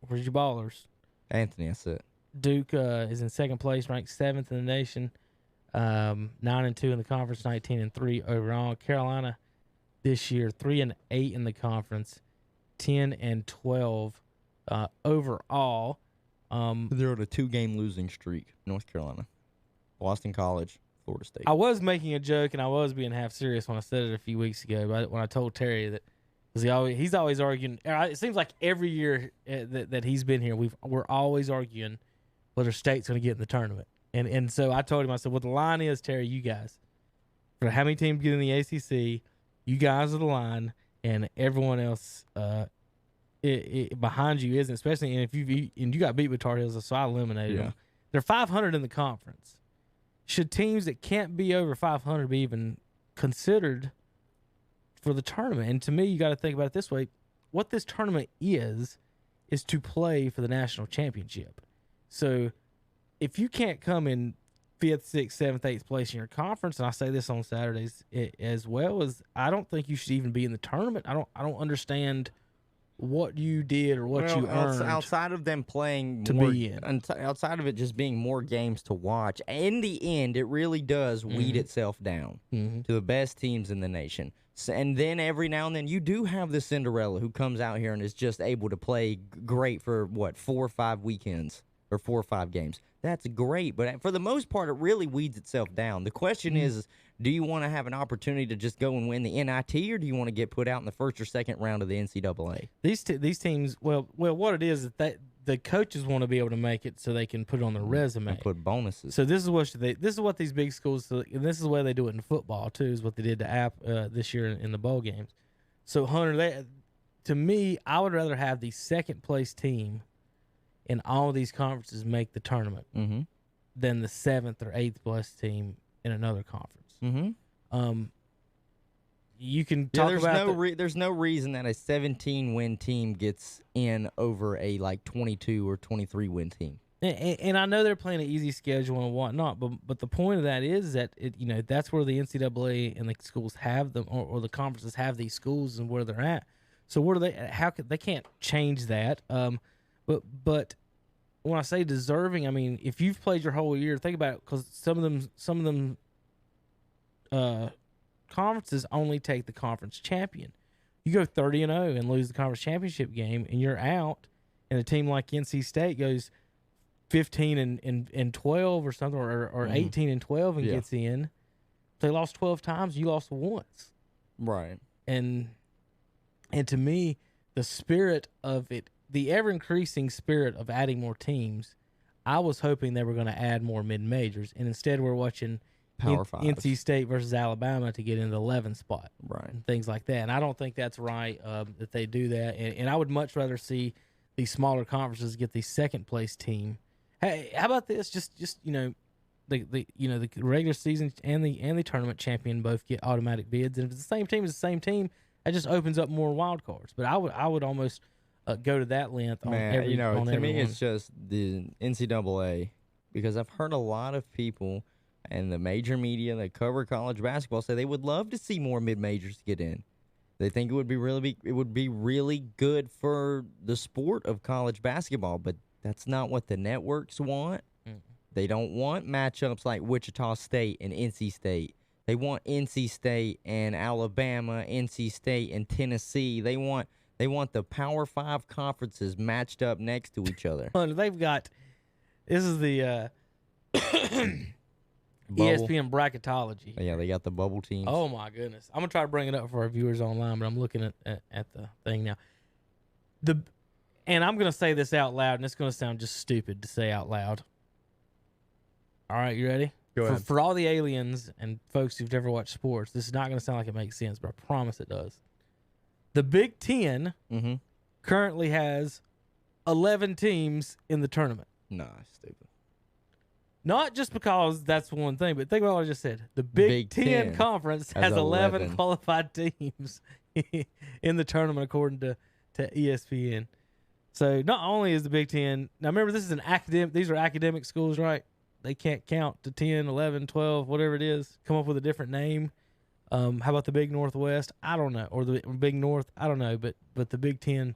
B: Where's your ballers?
A: Anthony, that's it.
B: Duke is in second place, ranked 7th in the nation, 9-2 in the conference, 19-3 overall. Carolina this year, 3-8 in the conference, 10-12 overall.
A: They're on a 2-game losing streak, North Carolina. Boston College, Florida State.
B: I was making a joke, and I was being half serious when I said it a few weeks ago, but when I told Terry that, because he's always arguing. It seems like every year that he's been here, we're always arguing whether State's going to get in the tournament. And so I told him, I said, what the line is, Terry, you guys, for how many teams get in the ACC, you guys are the line, and everyone else behind you isn't, especially if you got beat with Tar Heels, so I eliminated them. They're 500 in the conference. Should teams that can't be over 500 be even considered for the tournament? And to me, you got to think about it this way: what this tournament is to play for the national championship. So, if you can't come in 5th, 6th, 7th, 8th place in your conference, and I say this on Saturdays as well, as I don't think you should even be in the tournament. I don't understand what you did or what you earned
A: outside of them playing
B: to be in.
A: Outside of it just being more games to watch. In the end, it really does weed itself down to the best teams in the nation. So, and then every now and then you do have the Cinderella who comes out here and is just able to play great for 4 or 5 weekends or 4 or 5 games. That's great, but for the most part, it really weeds itself down. The question is, do you want to have an opportunity to just go and win the NIT, or do you want to get put out in the first or second round of the NCAA?
B: These teams, well, what it is that the coaches want to be able to make it so they can put it on their resume
A: and put bonuses.
B: So this is what these big schools, and this is the way they do it in football too, is what they did to App this year in the bowl games. So Hunter, to me, I would rather have the second place team in all of these conferences make the tournament than the 7th or 8th place team in another conference. you can
A: Yeah,
B: talk
A: there's
B: about
A: there's no reason that a 17-win team gets in over a like 22 or 23-win team.
B: and I know they're playing an easy schedule and whatnot, but the point of that is that that's where the NCAA and the schools have them, or the conferences have these schools and where they're at. So what are they? How could they can't change that? But when I say deserving, I mean if you've played your whole year, think about it, because some of them conferences only take the conference champion. You go 30-0 and lose the conference championship game, and you're out. And a team like NC State goes 15 and 12 or something, or 18 and 12 and gets in. They lost 12 times. You lost once.
A: Right.
B: And to me, the spirit of it, the ever-increasing spirit of adding more teams, I was hoping they were going to add more mid-majors. And instead we're watching
A: Power Fives.
B: NC State versus Alabama to get into the 11th spot.
A: Right.
B: And things like that. And I don't think that's right that they do that. And I would much rather see these smaller conferences get the second-place team. Hey, how about this? Just the regular season and the tournament champion both get automatic bids, and if it's the same team as the same team, that just opens up more wild cards. But I would almost go to that length on every.
A: To me, it's just the NCAA, because I've heard a lot of people and the major media that cover college basketball say they would love to see more mid majors get in. They think it would be really good for the sport of college basketball, but that's not what the networks want. They don't want matchups like Wichita State and NC State. They want NC State and Alabama, NC State and Tennessee. They want the Power 5 conferences matched up next to each other.
B: They've got this is the ESPN bracketology.
A: Yeah, they got the bubble teams.
B: Oh my goodness. I'm gonna try to bring it up for our viewers online, but I'm looking at the thing now. And I'm going to say this out loud, and it's going to sound just stupid to say out loud. All right, you ready?
A: Go ahead.
B: For all the aliens and folks who've never watched sports, this is not going to sound like it makes sense, but I promise it does. The Big Ten currently has 11 teams in the tournament.
A: Nah, stupid.
B: Not just because that's one thing, but think about what I just said. The Big Ten Conference has 11 qualified teams in the tournament, according to ESPN. So not only is the Big Ten, now remember this is an academic, these are academic schools, right? They can't count to 10, 11, 12, whatever it is, come up with a different name. How about the Big Northwest? I don't know. Or the Big North? I don't know. But the Big Ten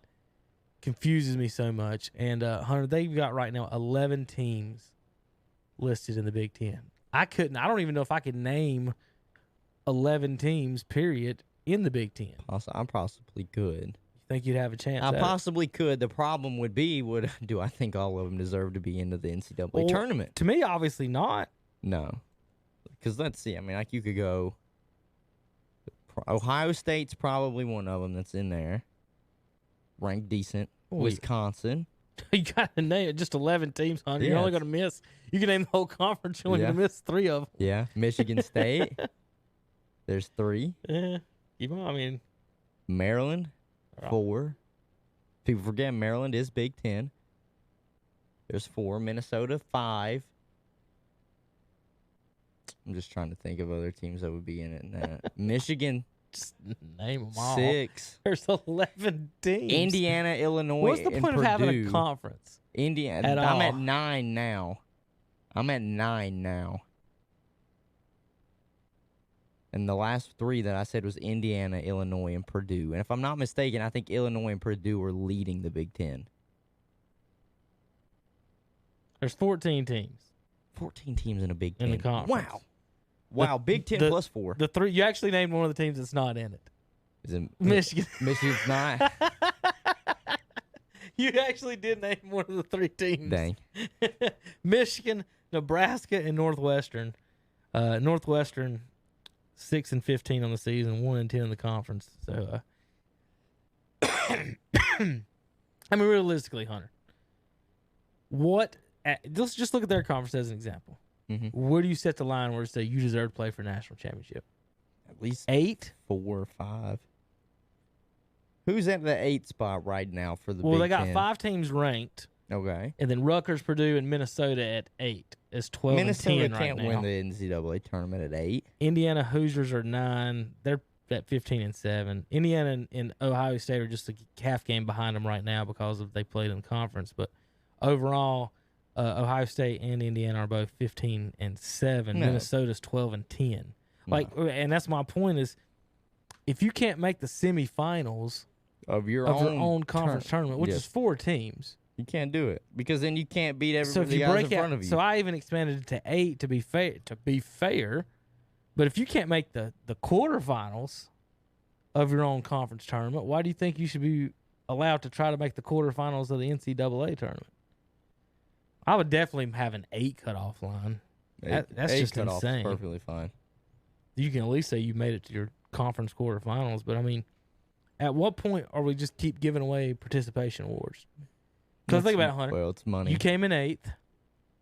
B: confuses me so much. And Hunter, they've got right now 11 teams listed in the Big Ten. I don't even know if I could name 11 teams, period, in the Big Ten.
A: I possibly could.
B: Think you'd have a chance?
A: I possibly could. The problem would be, do I think all of them deserve to be into the NCAA tournament?
B: To me, obviously not.
A: No. Because let's see. I mean, like you could go. Ohio State's probably one of them that's in there. Ranked decent. Wisconsin.
B: You got to name it. Just 11 teams, Hunter.
A: Yeah,
B: You're only going to miss. You can name the whole conference. You're only going to miss 3 of them.
A: Yeah. Michigan State. There's 3.
B: Yeah. I mean.
A: Maryland. 4. People forget Maryland is Big Ten. There's 4. Minnesota 5. I'm just trying to think of other teams that would be in it. Michigan,
B: just name them all.
A: 6.
B: There's 11 teams.
A: Indiana, Illinois,
B: what's the point
A: and
B: of
A: Purdue.
B: having a conference?
A: Indiana. I'm at 9 now. And the last 3 that I said was Indiana, Illinois, and Purdue. And if I'm not mistaken, I think Illinois and Purdue are leading the Big Ten.
B: There's 14 teams.
A: 14 teams in a Big Ten.
B: In the conference.
A: Wow. Big Ten plus 4.
B: The 3 you actually named one of the teams that's not in it.
A: Is it
B: Michigan?
A: Michigan's not.
B: You actually did name one of the 3 teams.
A: Dang.
B: Michigan, Nebraska, and Northwestern. Northwestern 6-15 on the season, 1-10 in the conference. So, I mean, realistically, Hunter, let's just look at their conference as an example. Where do you set the line where you say you deserve to play for a national championship?
A: At least
B: 8,
A: 4 or 5. Who's at the 8 spot right now for the Big Ten?
B: Well, they got 5 teams ranked.
A: Okay.
B: And then Rutgers, Purdue, and Minnesota at 8. It's 12
A: Minnesota
B: and 10 right now.
A: can't win the NCAA tournament at 8.
B: Indiana Hoosiers are 9. They're at 15-7. Indiana and Ohio State are just a half game behind them right now because they played in the conference. But overall, Ohio State and Indiana are both 15-7.
A: No.
B: Minnesota's 12-10. Like, and that's my point is, if you can't make the semifinals
A: of your
B: own conference tournament, which is 4 teams,
A: you can't do it because then you can't beat everybody
B: so if you
A: guys
B: break
A: in front of you.
B: So I even expanded it to 8 to be fair. But if you can't make the quarterfinals of your own conference tournament, why do you think you should be allowed to try to make the quarterfinals of the NCAA tournament? I would definitely have an 8 cutoff line. That's just insane.
A: Perfectly fine.
B: You can at least say you made it to your conference quarterfinals, but I mean, at what point are we just keep giving away participation awards? Because think about it, Hunter.
A: Well, it's money.
B: You came in 8th.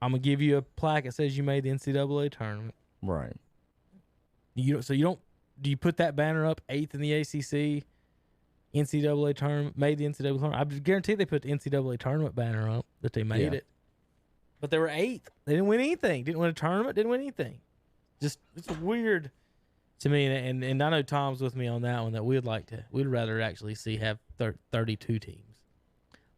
B: I'm gonna give you a plaque that says you made the NCAA tournament.
A: Right.
B: Do you put that banner up 8th in the ACC, NCAA tournament, made the NCAA tournament? I guarantee they put the NCAA tournament banner up that they made it. But they were 8th. They didn't win anything. Didn't win a tournament. Didn't win anything. Just it's weird to me. And I know Tom's with me on that one. That we'd rather actually see have 32 teams,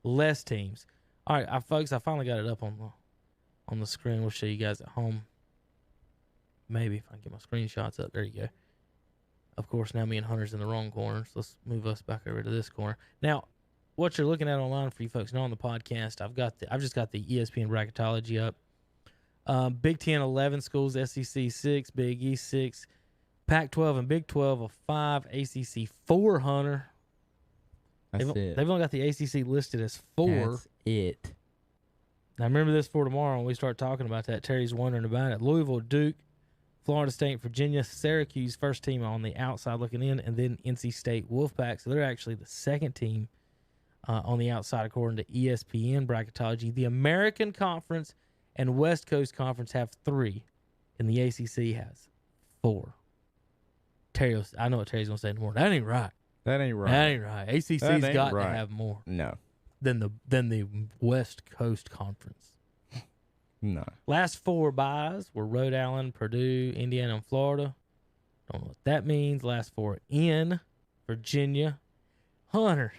B: less teams. All right, folks. I finally got it up on the screen. We'll show you guys at home. Maybe if I can get my screenshots up. There you go. Of course, now me and Hunter's in the wrong corner, so let's move us back over to this corner. Now, what you're looking at online for you folks know on the podcast, I've just got the ESPN bracketology up. Big Ten 11 schools, SEC 6, Big East 6, Pac-12 and Big 12 of 5, ACC 4. Hunter. They've only got the ACC listed as 4.
A: That's it.
B: Now remember this for tomorrow when we start talking about that. Terry's wondering about it. Louisville, Duke, Florida State, Virginia, Syracuse, first team on the outside looking in, and then NC State Wolfpack. So they're actually the second team on the outside according to ESPN bracketology. The American Conference and West Coast Conference have 3, and the ACC has 4. I know what Terry's going to say in the morning. That ain't right.
A: That ain't right.
B: That ain't right. ACC's got to have more
A: No.
B: than the West Coast Conference.
A: No.
B: Last 4 byes were Rhode Island, Purdue, Indiana, and Florida. Don't know what that means. Last 4 in Virginia. Hunter.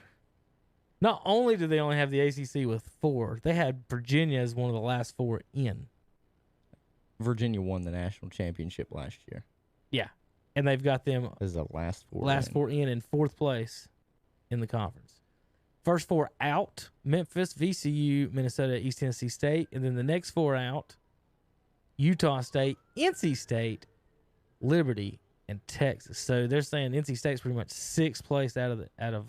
B: Not only do they only have the ACC with 4, they had Virginia as one of the last 4 in.
A: Virginia won the national championship last year.
B: Yeah. And they've got them
A: This is the last 4
B: 4 in 4th place in the conference. First 4 out, Memphis, VCU, Minnesota, East Tennessee State. And then the next 4 out, Utah State, NC State, Liberty, and Texas. So they're saying NC State's pretty much 6th place out of it now.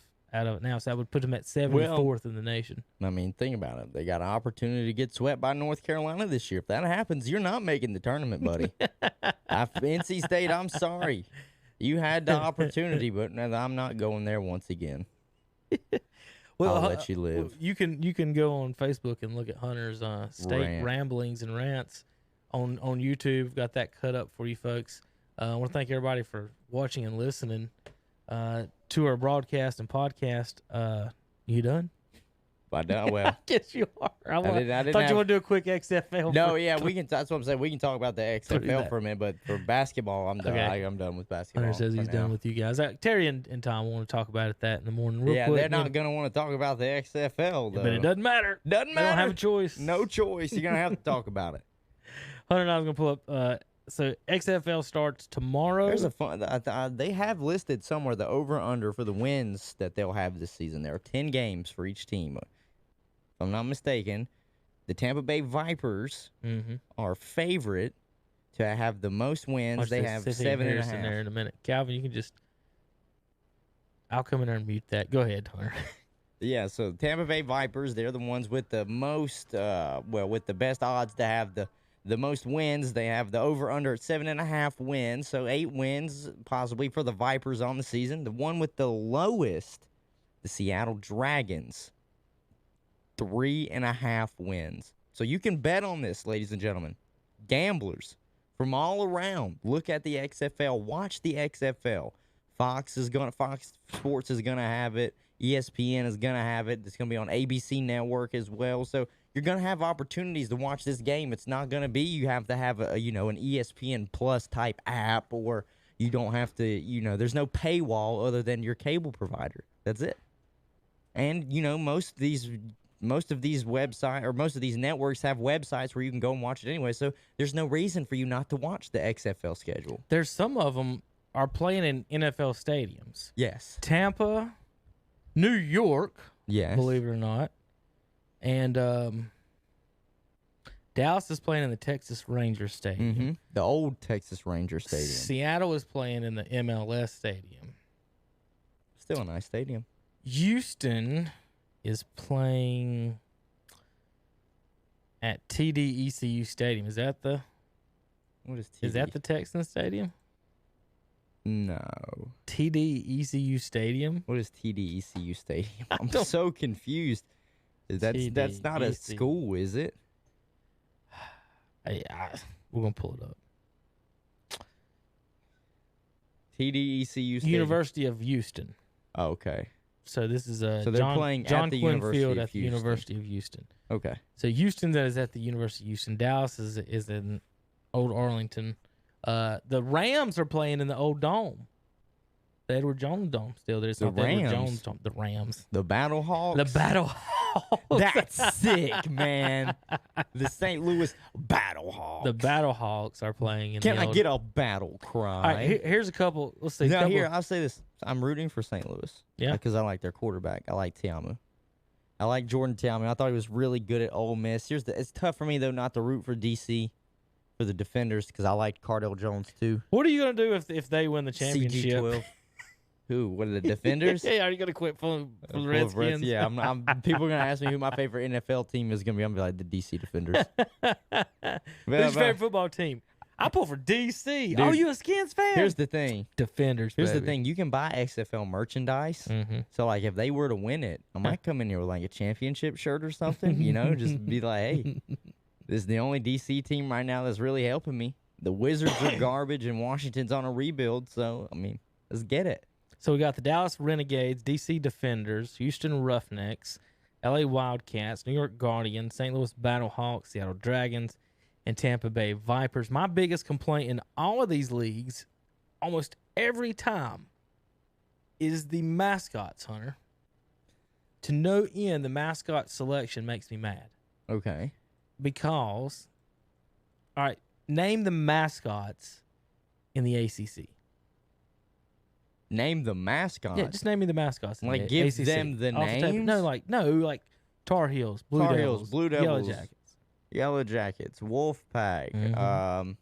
B: So that would put them at 74th in the nation.
A: I mean, think about it. They got an opportunity to get swept by North Carolina this year. If that happens, you're not making the tournament, buddy. NC State, I'm sorry. You had the opportunity, but I'm not going there once again. I'll let you live.
B: You can go on Facebook and look at Hunter's state ramblings and rants on YouTube. Got that cut up for you folks. I want to thank everybody for watching and listening to our broadcast and podcast. You done?
A: By now, well,
B: I guess you are. I thought you want to do a quick XFL.
A: No, we can. That's what I'm saying. We can talk about the XFL for a minute, but for basketball, I'm done.
B: Okay.
A: I'm done with basketball.
B: Hunter says he's done with you guys. Terry and Tom want to talk about that in the morning. Real quick.
A: They're not going to want to talk about the XFL, though.
B: But it doesn't matter.
A: Doesn't matter.
B: They don't have a choice.
A: No choice. You're going to have to talk about it.
B: Hunter and I was going to pull up. So XFL starts tomorrow.
A: There's a fun. They have listed somewhere the over/under for the wins that they'll have this season. There are 10 games for each team. If I'm not mistaken, the Tampa Bay Vipers are favorite to have the most wins.
B: Watch
A: they
B: this.
A: have
B: See if
A: 7.5.
B: in there in a minute. Calvin, you can just. I'll come in there and mute that. Go ahead, Hunter.
A: Yeah, so Tampa Bay Vipers, they're the ones with the most, with the best odds to have the most wins. They have the over-under at 7.5 wins, so 8 wins possibly for the Vipers on the season. The one with the lowest, the Seattle Dragons, 3.5 wins. So you can bet on this, ladies and gentlemen. Gamblers from all around, look at the XFL. Watch the XFL. Fox Sports is gonna have it. ESPN is gonna have it. It's gonna be on ABC Network as well. So you're gonna have opportunities to watch this game. It's not gonna be you have to have an ESPN Plus type app or You don't have to, there's no paywall other than your cable provider. That's it. And, most of these websites or most of these networks have websites where you can go and watch it anyway. So there's no reason for you not to watch the XFL schedule.
B: There's some of them are playing in NFL stadiums.
A: Yes.
B: Tampa, New York,
A: yes,
B: believe it or not, and Dallas is playing in the Texas Rangers Stadium.
A: Mm-hmm. The old Texas Rangers Stadium.
B: Seattle is playing in the MLS Stadium.
A: Still a nice stadium.
B: Houston is playing at TD-ECU Stadium. Is that the Texan Stadium?
A: No.
B: TD-ECU Stadium?
A: What is TD-ECU Stadium? I'm so confused. That's not a school, is it?
B: We're going to pull it up.
A: TD-ECU Stadium.
B: University of Houston.
A: Oh, okay.
B: So this is
A: so they're
B: John
A: at the
B: Quinn
A: University
B: Field
A: of
B: at the
A: Houston.
B: University of Houston.
A: Okay.
B: So Houston is at the University of Houston. Dallas is in Old Arlington. The Rams are playing in the old dome. The Edward Jones Dome still there. It's
A: The
B: not the Edward
A: Rams?
B: Jones Dome. The Rams.
A: The Battle Hawks.
B: The Battle Hawks.
A: That's sick, man. The St. Louis Battle Hawks.
B: The Battle Hawks are playing in
A: Can
B: the
A: I
B: old...
A: get a battle cry?
B: All right, here's a couple. Let's see.
A: Now,
B: couple...
A: here, I'll say this. I'm rooting for St. Louis.
B: Yeah.
A: Because I like their quarterback. I like Tiamu. I like Jordan Tiamu. I thought he was really good at Ole Miss. It's tough for me, though, not to root for DC, for the Defenders, because I like Cardell Jones, too.
B: What are you going to do if they win the championship?
A: CG12. Who? What are the Defenders?
B: Yeah, are you going to quit for the Redskins?
A: Yeah, people are going to ask me who my favorite NFL team is going to be. I'm going to be like the DC Defenders.
B: Who's your favorite football team? I pull for DC.
A: Dude,
B: oh, you a Skins fan?
A: Here's the thing.
B: Defenders,
A: Here's
B: baby.
A: the thing. You can buy XFL merchandise.
B: Mm-hmm.
A: So, like, if they were to win it, I might come in here with, like, a championship shirt or something, just be like, hey, this is the only DC team right now that's really helping me. The Wizards are garbage and Washington's on a rebuild. So, I mean, let's get it.
B: So we got the Dallas Renegades, DC Defenders, Houston Roughnecks, LA Wildcats, New York Guardians, St. Louis Battle Hawks, Seattle Dragons, and Tampa Bay Vipers. My biggest complaint in all of these leagues, almost every time, is the mascots, Hunter. To no end, the mascot selection makes me mad.
A: Okay.
B: Because, all right, name the mascots in the ACC.
A: Name the mascots.
B: Yeah, just name me the mascots. In
A: Like,
B: the
A: give
B: ACC.
A: them the
B: Off top.
A: names?
B: No, like Tar Heels, Blue Devils,
A: Blue Devils,
B: Yellow Jackets.
A: Yellow Jackets, Wolfpack,
B: Mhm.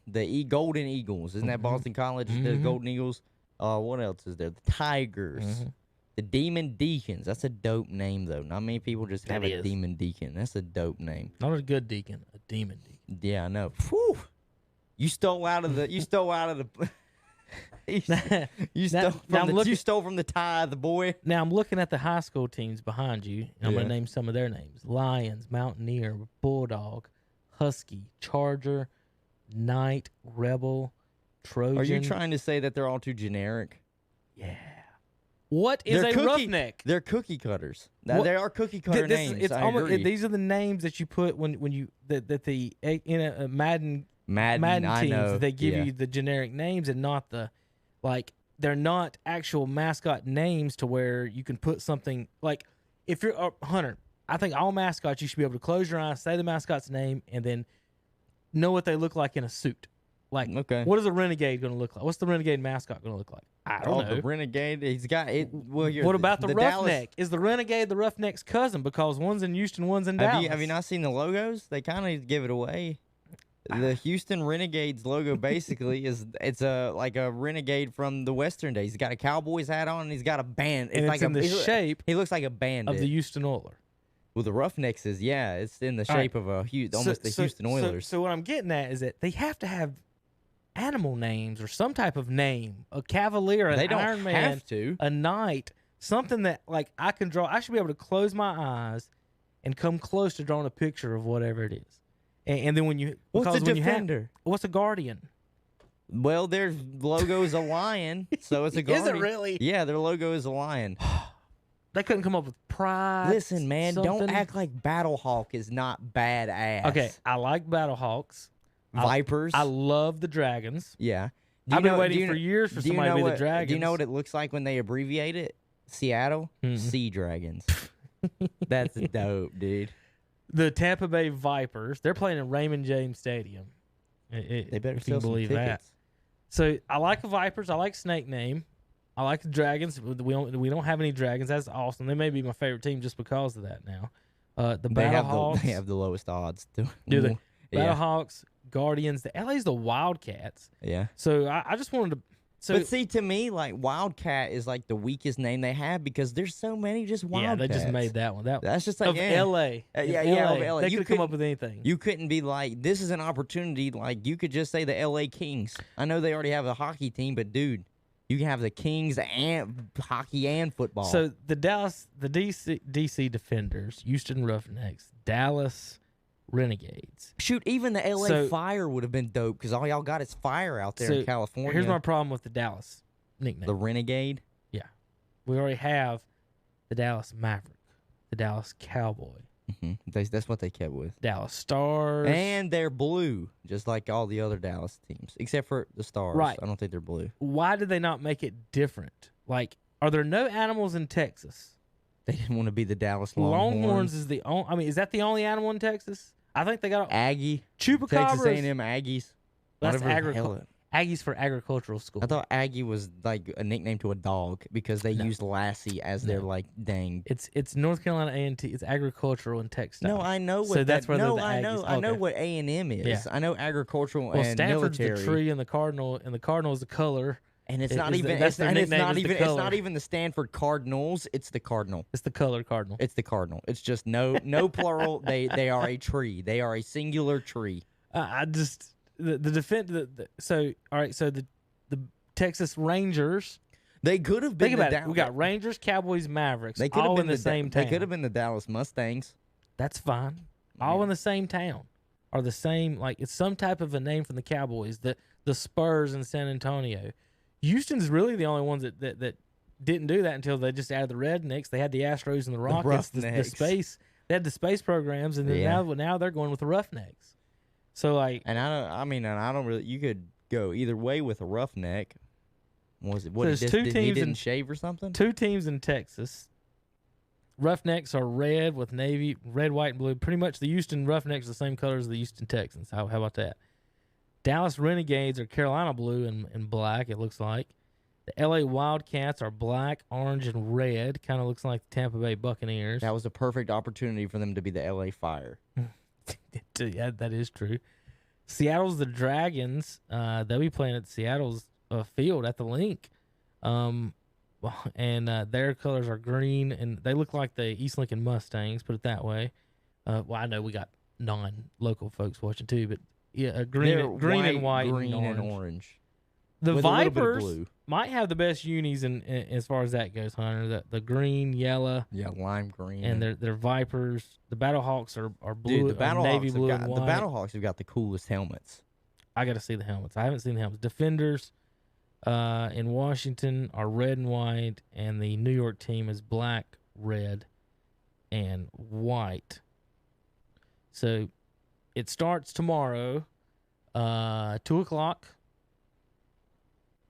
A: The Golden Eagles. Isn't that Boston College? The
B: Mhm.
A: Golden Eagles. What else is there? The Tigers.
B: Mhm.
A: The Demon Deacons. That's a dope name, though. Not many people just have
B: That
A: a
B: is.
A: Demon Deacon. That's a dope name.
B: Not a good deacon, a demon deacon.
A: Yeah, I know. Whew. You stole out of the. You stole from the tithe, boy.
B: Now I'm looking at the high school teams behind you, and I'm going
A: Yeah.
B: to name some of their names: Lions, Mountaineer, Bulldog, Husky, Charger, Knight, Rebel, Trojan.
A: Are you trying to say that they're all too generic?
B: Yeah. What is
A: They're
B: a roughneck?
A: They're cookie cutters.
B: What-
A: They are cookie cutter names.
B: It's
A: I
B: almost,
A: agree.
B: these are the names that you put when you that the in a Madden
A: Madden I
B: teams
A: know.
B: they give
A: Yeah.
B: you the generic names and not the they're not actual mascot names to where you can put something like if you're a hunter. I think all mascots you should be able to close your eyes, say the mascot's name, and then know what they look like in a suit. Like,
A: Okay.
B: what is a renegade going to look like? What's the renegade mascot going to look like? I don't know.
A: The Renegade. He's got it. Well,
B: What about the
A: Dallas-
B: roughneck? Is the renegade the roughneck's cousin? Because one's in Houston, one's in Dallas.
A: Have you not seen the logos? They kind of give it away. The Houston Renegades logo basically is like a renegade from the Western days. He's got a Cowboys hat on and he's got a band.
B: And it's in the shape
A: He looks like a bandit.
B: of the Houston Oilers.
A: Well, the Roughnecks is it's in the
B: All right.
A: shape of almost the Houston Oilers.
B: So what I'm getting at is that they have to have animal names or some type of name. A Cavalier, an
A: They don't
B: Iron Man,
A: have to.
B: a Knight, something that like I can draw. I should be able to close my eyes and come close to drawing a picture of whatever it is. And then when you
A: What's
B: because
A: a
B: when you have-
A: Defender?
B: what's a Guardian?
A: Well, their logo is a lion, so it's a
B: Is
A: guardian.
B: it really?
A: Yeah, their logo is a lion.
B: They couldn't come up with Pride.
A: Listen, man, don't
B: something?
A: act like Battlehawk is not badass.
B: Okay, I like Battlehawks.
A: Vipers.
B: I love the Dragons.
A: Yeah.
B: I've been waiting for years for somebody to be the Dragons.
A: Do you know what it looks like when they abbreviate it? Seattle Sea Dragons. That's dope, dude.
B: The Tampa Bay Vipers, they're playing in Raymond James Stadium.
A: They better
B: if you
A: sell
B: can believe
A: some
B: that.
A: tickets.
B: So I like the Vipers. I like Snake Name. I like the Dragons. We don't have any Dragons. That's awesome. They may be my favorite team just because of that now. The Battlehawks.
A: They have the lowest odds.
B: Do they?
A: Yeah.
B: Battlehawks, Guardians. The LA's the Wildcats.
A: Yeah.
B: So I just wanted to. So,
A: but see, to me, like Wildcat is like the weakest name they have because there's so many just Wildcats.
B: Yeah, they just made that one.
A: That's just like
B: of LA.
A: Yeah,
B: LA.
A: of LA.
B: They could come up with anything.
A: You couldn't be like, this is an opportunity. Like you could just say the LA Kings. I know they already have a hockey team, but dude, you can have the Kings and hockey and football.
B: So the DC Defenders, Houston Roughnecks, Dallas Renegades.
A: Shoot, even the LA Fire would have been dope because all y'all got is fire out there in California.
B: Here's my problem with the Dallas nickname.
A: The Renegade?
B: Yeah. We already have the Dallas Maverick, the Dallas Cowboy.
A: That's what they kept with.
B: Dallas Stars.
A: And they're blue, just like all the other Dallas teams, except for the Stars.
B: Right.
A: I don't think they're blue.
B: Why did they not make it different? Like, are there no animals in Texas?
A: They didn't want to be the Dallas Longhorns.
B: Longhorns is the only. I mean, is that the only animal in Texas? I think they got
A: Aggie.
B: Chupacabras.
A: Texas A&M Aggies.
B: That's Aggies for agricultural school.
A: I thought Aggie was like a nickname to a dog because they used Lassie as their like dang.
B: It's North Carolina A&T. It's agricultural and textile.
A: No, I know what.
B: So that's where
A: no,
B: the
A: I know.
B: Aggies.
A: I know
B: Okay.
A: what A&M is.
B: Yeah.
A: I know agricultural
B: Well,
A: and
B: Stanford's
A: military.
B: the tree and the cardinal is the color.
A: And it's
B: It
A: not
B: is
A: even.
B: that's their
A: It's
B: nickname
A: not
B: is the
A: even. It's
B: color.
A: not even the Stanford Cardinals. It's the Cardinal.
B: It's the color cardinal.
A: It's the Cardinal. It's just no plural. They are a tree. They are a singular tree.
B: I just the defense. So all right. So the Texas Rangers.
A: They could have been.
B: Think about it. We got Rangers, Cowboys, Mavericks.
A: They could
B: all
A: have been
B: in the same town.
A: They could have been the Dallas Mustangs.
B: That's fine. All in the same town, or the same. Like it's some type of a name from the Cowboys. The Spurs in San Antonio. Houston's really the only ones that didn't do that until they just added the Rednecks. They had the Astros and the Rockets, the space. They had the space programs, and then now they're going with the Roughnecks. So like,
A: and I don't really. You could go either way with a Roughneck. What was it? What
B: there's two teams
A: he didn't shave or something?
B: Two teams in Texas. Roughnecks are red with navy, red, white, and blue. Pretty much the Houston Roughnecks are the same colors as the Houston Texans. How about that? Dallas Renegades are Carolina blue and black, it looks like. The LA Wildcats are black, orange, and red. Kind of looks like the Tampa Bay Buccaneers.
A: That was a perfect opportunity for them to be the LA Fire.
B: Yeah, that is true. Seattle's the Dragons. They'll be playing at Seattle's field at the Link. And their colors are green, and they look like the East Lincoln Mustangs, put it that way. Well, I know we got non-local folks watching too, but yeah, green and white
A: green
B: and
A: and orange.
B: The
A: with a little bit of
B: Vipers
A: blue.
B: might have the best unis in as far as that goes, Hunter. The green, yellow,
A: lime green,
B: and their Vipers. The Battlehawks are blue,
A: Dude, the
B: navy blue and
A: the
B: white.
A: Battlehawks have got the coolest helmets.
B: I got to see the helmets. I haven't seen the helmets. Defenders in Washington are red and white, and the New York team is black, red, and white. So it starts tomorrow, 2:00.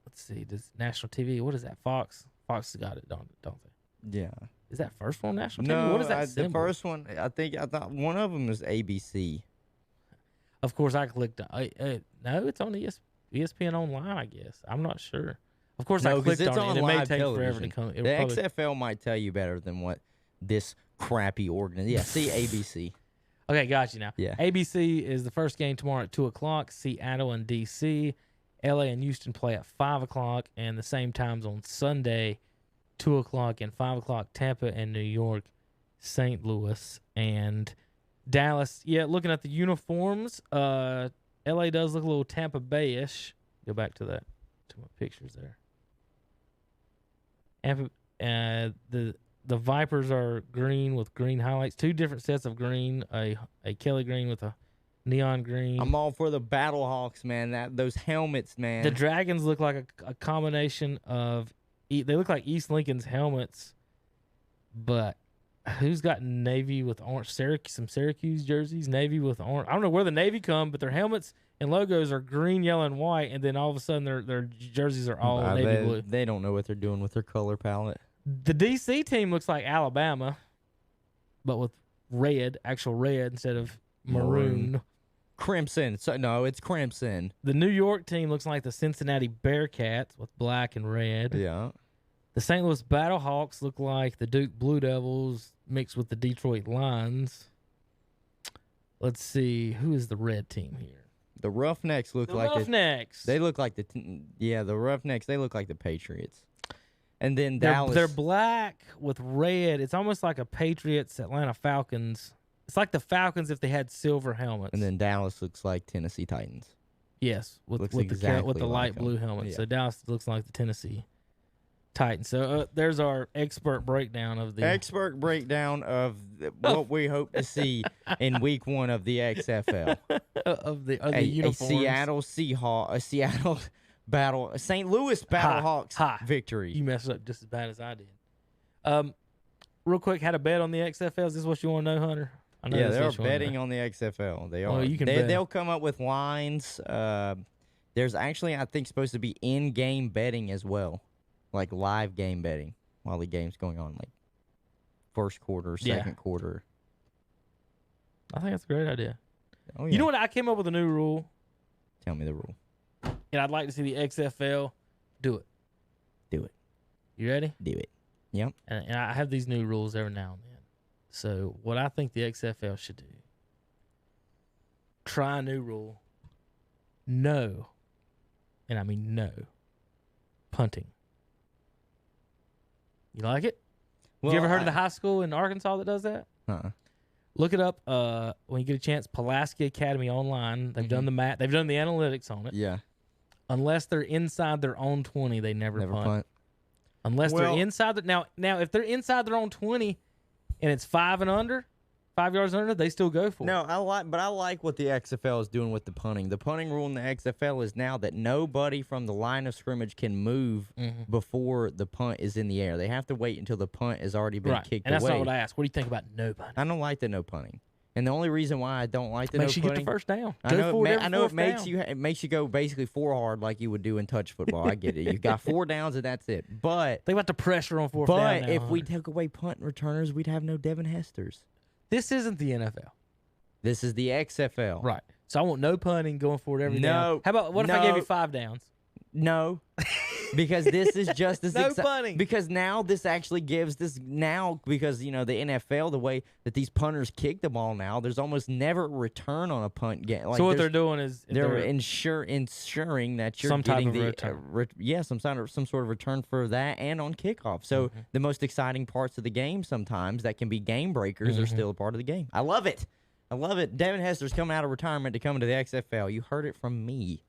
B: Let's see. Does national TV? What is that? Fox. Fox has got it, don't they?
A: Yeah.
B: Is that first one national TV?
A: No,
B: What is that
A: the
B: symbol?
A: first one. I thought one of them is ABC.
B: Of course, I clicked. No, it's on ESPN Online, I guess. I'm not sure. Of course, I clicked
A: it's
B: on it, and it may
A: live
B: take
A: television.
B: forever to come.
A: The XFL might tell you better than what this crappy organization. Yeah, see ABC.
B: Okay, got you now.
A: Yeah.
B: ABC is the first game tomorrow at 2:00. Seattle and DC. LA and Houston play at 5:00, and the same times on Sunday, 2:00 and 5:00. Tampa and New York, St. Louis and Dallas. Yeah, looking at the uniforms, LA does look a little Tampa Bay-ish. Go back to my pictures there. And the Vipers are green with green highlights. Two different sets of green. A Kelly green with a neon green.
A: I'm all for the Battlehawks, man. Those helmets, man.
B: The Dragons look like a combination of. They look like East Lincoln's helmets, but Who's got navy with orange? Some Syracuse jerseys, navy with orange. I don't know where the navy come, but their helmets and logos are green, yellow, and white, and then all of a sudden their jerseys are all navy blue.
A: They don't know what they're doing with their color palette.
B: The DC team looks like Alabama, but with actual red instead of maroon.
A: Crimson. So, no, it's crimson.
B: The New York team looks like the Cincinnati Bearcats with black and red.
A: Yeah.
B: The St. Louis Battlehawks look like the Duke Blue Devils mixed with the Detroit Lions. Let's see. Who is the red team here?
A: The Roughnecks look like
B: Roughnecks.
A: They look like the Roughnecks. They look like the Patriots. And then Dallas.
B: They're black with red. It's almost like a Patriots Atlanta Falcons. It's like the Falcons if they had silver helmets.
A: And then Dallas looks like Tennessee Titans.
B: Yes, with the light blue helmets. Yeah. So Dallas looks like the Tennessee Titans. So there's our expert breakdown of what we hope to see in Week 1 of the XFL of the uniforms.
A: A Seattle battle, a St. Louis Battlehawks victory.
B: You messed up just as bad as I did. Real quick, had a bet on the XFL. Is this what you want to know, Hunter? I know
A: they're betting on the XFL. They are.
B: Well, you can bet.
A: They'll come up with lines. There's actually, I think, supposed to be in-game betting as well, like live game betting while the game's going on, like first quarter, second quarter.
B: I think that's a great idea.
A: Oh, yeah.
B: You know what? I came up with a new rule.
A: Tell me the rule.
B: And I'd like to see the XFL do it.
A: Do it.
B: You ready?
A: Do it. Yep.
B: And I have these new rules every now and then. So what I think the XFL should do, try a new rule. No, and I mean no, punting. You like it?
A: Well,
B: you ever heard of the high school in Arkansas that does that? Look it up when you get a chance. Pulaski Academy online. They've done the math. They've done the analytics on it.
A: Yeah.
B: Unless they're inside their own 20, they never punt. Unless they're inside now if they're inside their own 20 and it's 5 and under, 5 yards under, they still go for it.
A: No, I like what the XFL is doing with the punting. The punting rule in the XFL is now that nobody from the line of scrimmage can move before the punt is in the air. They have to wait until the punt has already been kicked away.
B: And that's not what I asked. What do you think about no punting?
A: I don't like the no punting. And the only reason why I don't like the no punting,
B: makes you get the first down.
A: I know it makes you go basically 4 hard like you would do in touch football. I get it. You got 4 downs and that's it. But
B: think about the pressure on fourth down.
A: But if we took away punt returners, we'd have no Devin Hesters.
B: This isn't the NFL.
A: This is the XFL.
B: Right. So I want no punting going forward every down. How about if I gave you 5 downs?
A: No. Because this is just as
B: no punting.
A: Because now this actually gives because the NFL, the way that these punters kick the ball now, there's almost never a return on a punt game.
B: Like so what they're doing is
A: they're ensuring that you're getting some sort of return for that and on kickoff. So the most exciting parts of the game sometimes that can be game breakers are still a part of the game. I love it. I love it. Devin Hester's coming out of retirement to come into the XFL. You heard it from me.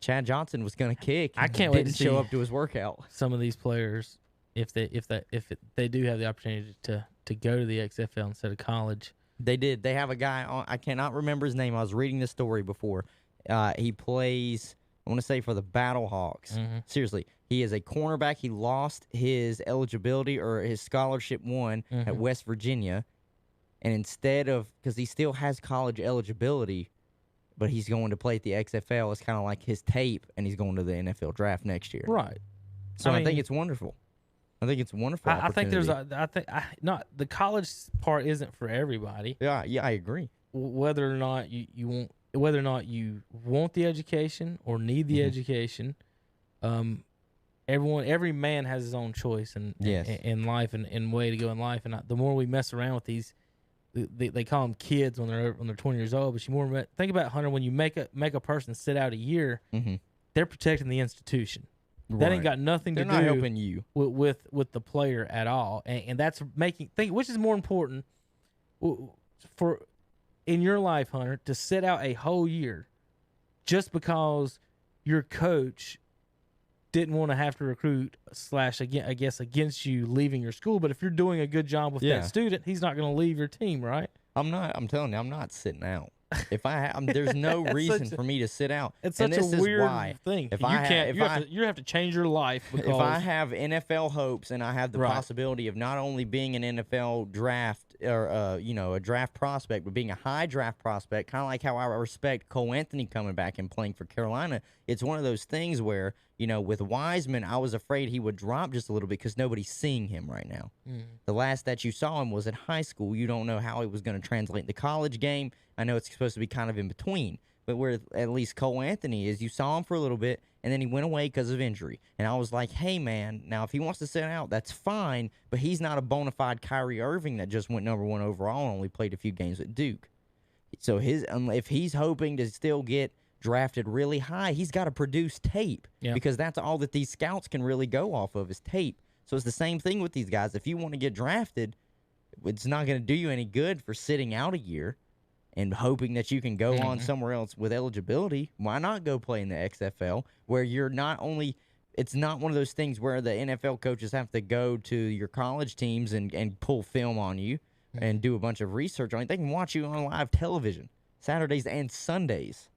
A: Chad Johnson was going to kick.
B: I can't wait to
A: show up to his workout.
B: Some of these players, if they do have the opportunity to go to the XFL instead of college,
A: they did. They have a guy on. I cannot remember his name. I was reading this story before. He plays. I want to say for the Battlehawks. Seriously, he is a cornerback. He lost his eligibility or his scholarship won at West Virginia, and instead of because he still has college eligibility. But he's going to play at the XFL. It's kind of like his tape, and he's going to the NFL draft next year.
B: Right.
A: So I think it's wonderful. I think it's wonderful.
B: I think the college part isn't for everybody.
A: Yeah, I agree.
B: Whether or not you want the education or need the education, every man has his own choice in life and way to go in life. And the more we mess around with these. They call them kids when they're 20 years old, but you more think about, Hunter, when you make a person sit out a year, they're protecting the institution. Right. That ain't got nothing to do
A: helping you
B: with the player at all, and that's which is more important for in your life, Hunter, to sit out a whole year just because your coach didn't want to have to recruit against you leaving your school. But if you're doing a good job with that student, he's not going to leave your team, right?
A: I'm telling you, I'm not sitting out. If there's no reason for me to sit out.
B: It's
A: And
B: such
A: this
B: a
A: is
B: weird
A: why.
B: thing.
A: If
B: you
A: I
B: can't.
A: have,
B: You have to change your life because
A: if I have NFL hopes and I have the
B: Right.
A: possibility of not only being an NFL draft or a draft prospect, but being a high draft prospect, kind of like how I respect Cole Anthony coming back and playing for Carolina, it's one of those things where, with Wiseman, I was afraid he would drop just a little bit because nobody's seeing him right now. The last that you saw him was in high school. You don't know how he was going to translate in the college game. I know it's supposed to be kind of in between. But where at least Cole Anthony is, you saw him for a little bit, and then he went away because of injury. And I was like, hey, man, now if he wants to sit out, that's fine, but he's not a bona fide Kyrie Irving that just went number 1 overall and only played a few games at Duke. So if he's hoping to still get drafted really high, he's got to produce tape because that's all that these scouts can really go off of is tape. So it's the same thing with these guys. If you want to get drafted, it's not going to do you any good for sitting out a year and hoping that you can go on somewhere else with eligibility. Why not go play in the XFL where you're not only – it's not one of those things where the NFL coaches have to go to your college teams and pull film on you and do a bunch of research on it. They can watch you on live television Saturdays and Sundays.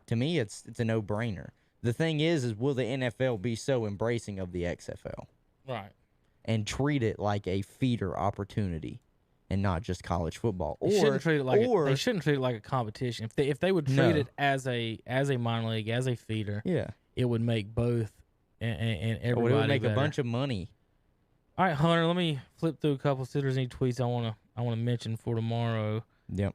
A: To me, it's a no-brainer. The thing is will the NFL be so embracing of the XFL?
B: Right. And
A: treat it like a feeder opportunity and not just college football.
B: They shouldn't treat it like a competition. If they would treat it as a minor league, as a feeder, it would make both and everybody
A: it would make
B: better.
A: a bunch of money.
B: All right, Hunter, let me flip through a couple. See if there's any tweets I want to mention for tomorrow.
A: Yep.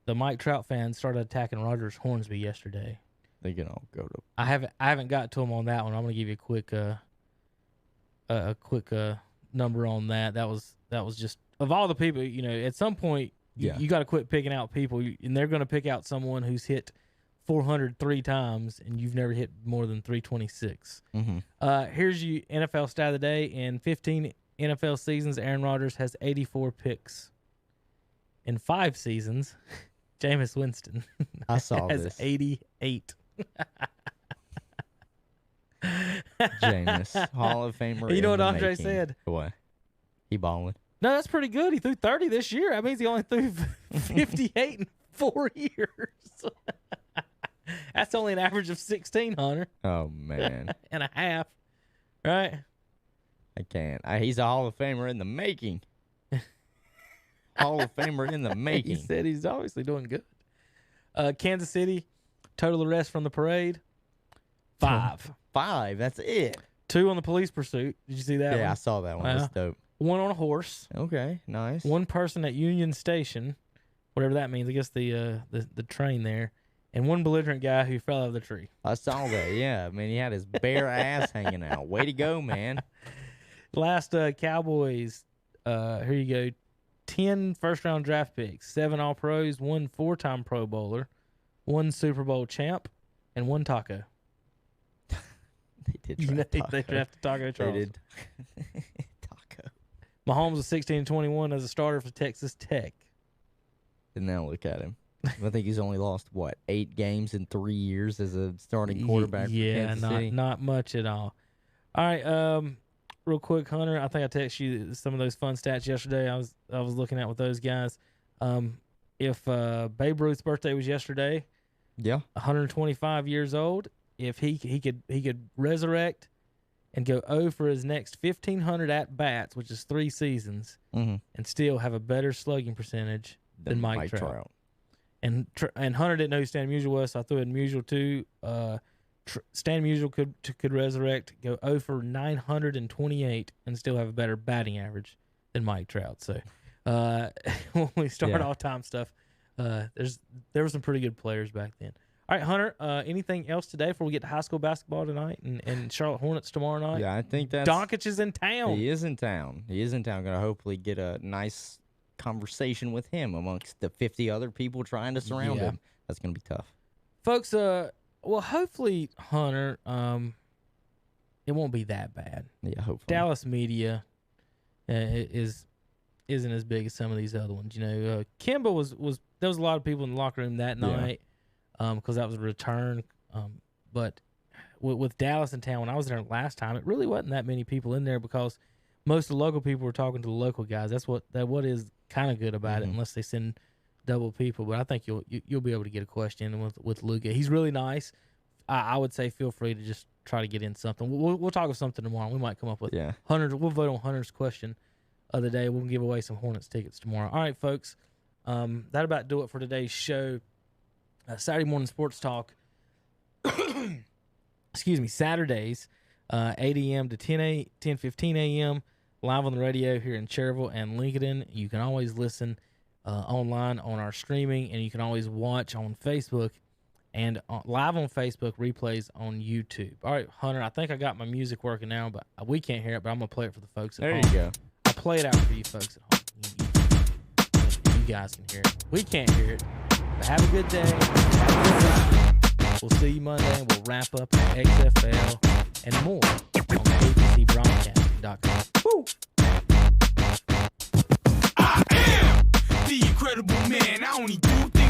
B: The Mike Trout fans started attacking Rogers Hornsby yesterday.
A: They can all go to.
B: I haven't got to them on that one. I'm going to give you a quick number on that. That was just of all the people. At some point you got to quit picking out people, and they're going to pick out someone who's hit 403 times, and you've never hit more than 326. Here's your NFL stat of the day. In 15 NFL seasons, Aaron Rodgers has 84 picks. In 5 seasons, Jameis Winston has 88.
A: Jameis, Hall of Famer.
B: You know what Andre said?
A: What? He balling.
B: No, that's pretty good. He threw 30 this year. That means he only threw 58 in 4 years. That's only an average of 16, Hunter.
A: Oh, man.
B: And a half. Right?
A: I can't. He's a Hall of Famer in the making. Hall of Famer in the making.
B: He said he's obviously doing good. Kansas City, total arrests from the parade, 5.
A: 5, that's it.
B: 2 on the police pursuit. Did you see that one?
A: Yeah, I saw that one. That's dope.
B: 1 on a horse.
A: Okay, nice.
B: 1 person at Union Station, whatever that means. I guess the train there. And 1 belligerent guy who fell out of the tree.
A: I saw that, yeah. I mean, he had his bare ass hanging out. Way to go, man.
B: Last Cowboys, here you go. 10 first-round draft picks, 7 All-Pros, 1 4-time Pro Bowler, 1 Super Bowl champ, and 1 Taco.
A: They did draft Taco.
B: They drafted Taco Charles.
A: They did. Taco.
B: Mahomes was 16-21 as a starter for Texas Tech.
A: And now look at him. I think he's only lost, 8 games in 3 years as a starting quarterback for Kansas City?
B: Not much at all. All right, real quick, Hunter, I think I texted you some of those fun stats yesterday. I was looking at with those guys. If Babe Ruth's birthday was yesterday, 125 years old. If he could resurrect and go 0 for his next 1,500 at bats, which is 3 seasons, and still have a better slugging percentage than Mike Trout. And Hunter didn't know who Stan Musial was, so I threw in Musial too. Stan Musial could resurrect, go 0 for 928, and still have a better batting average than Mike Trout. So when we start all-time stuff, there were some pretty good players back then. All right, Hunter, anything else today before we get to high school basketball tonight and Charlotte Hornets tomorrow night?
A: Yeah, I think that's...
B: Doncic is in town.
A: He is in town. Going to hopefully get a nice conversation with him amongst the 50 other people trying to surround him. That's going to be tough.
B: Folks, well, hopefully, Hunter, it won't be that bad.
A: Yeah, hopefully.
B: Dallas media isn't as big as some of these other ones. Kimba was there was a lot of people in the locker room that night because that was a return. But with Dallas in town, when I was there last time, it really wasn't that many people in there because most of the local people were talking to the local guys. That's what is kind of good about it, unless they send double people, but I think you'll be able to get a question with Luca. He's really nice. I would say feel free to just try to get in something. We'll talk of something tomorrow. We might come up with Hunter's. We'll vote on Hunter's question of the day. We'll give away some Hornets tickets tomorrow. All right, folks. That about do it for today's show. Saturday morning sports talk. Excuse me. Saturdays, 8 a.m. to 10:15 a.m. live on the radio here in Cherryville and Lincoln. You can always listen online on our streaming, and you can always watch on Facebook and live on Facebook, replays on YouTube. All right, Hunter, I think I got my music working now, but we can't hear it, but I'm going to play it for the folks at home.
A: There you go.
B: I'll play it out for you folks at home. You guys can hear it. We can't hear it. But have a good day. We'll see you Monday, and we'll wrap up XFL and more on KTCBroadcasting.com. Woo!
C: I am the incredible man. I only do things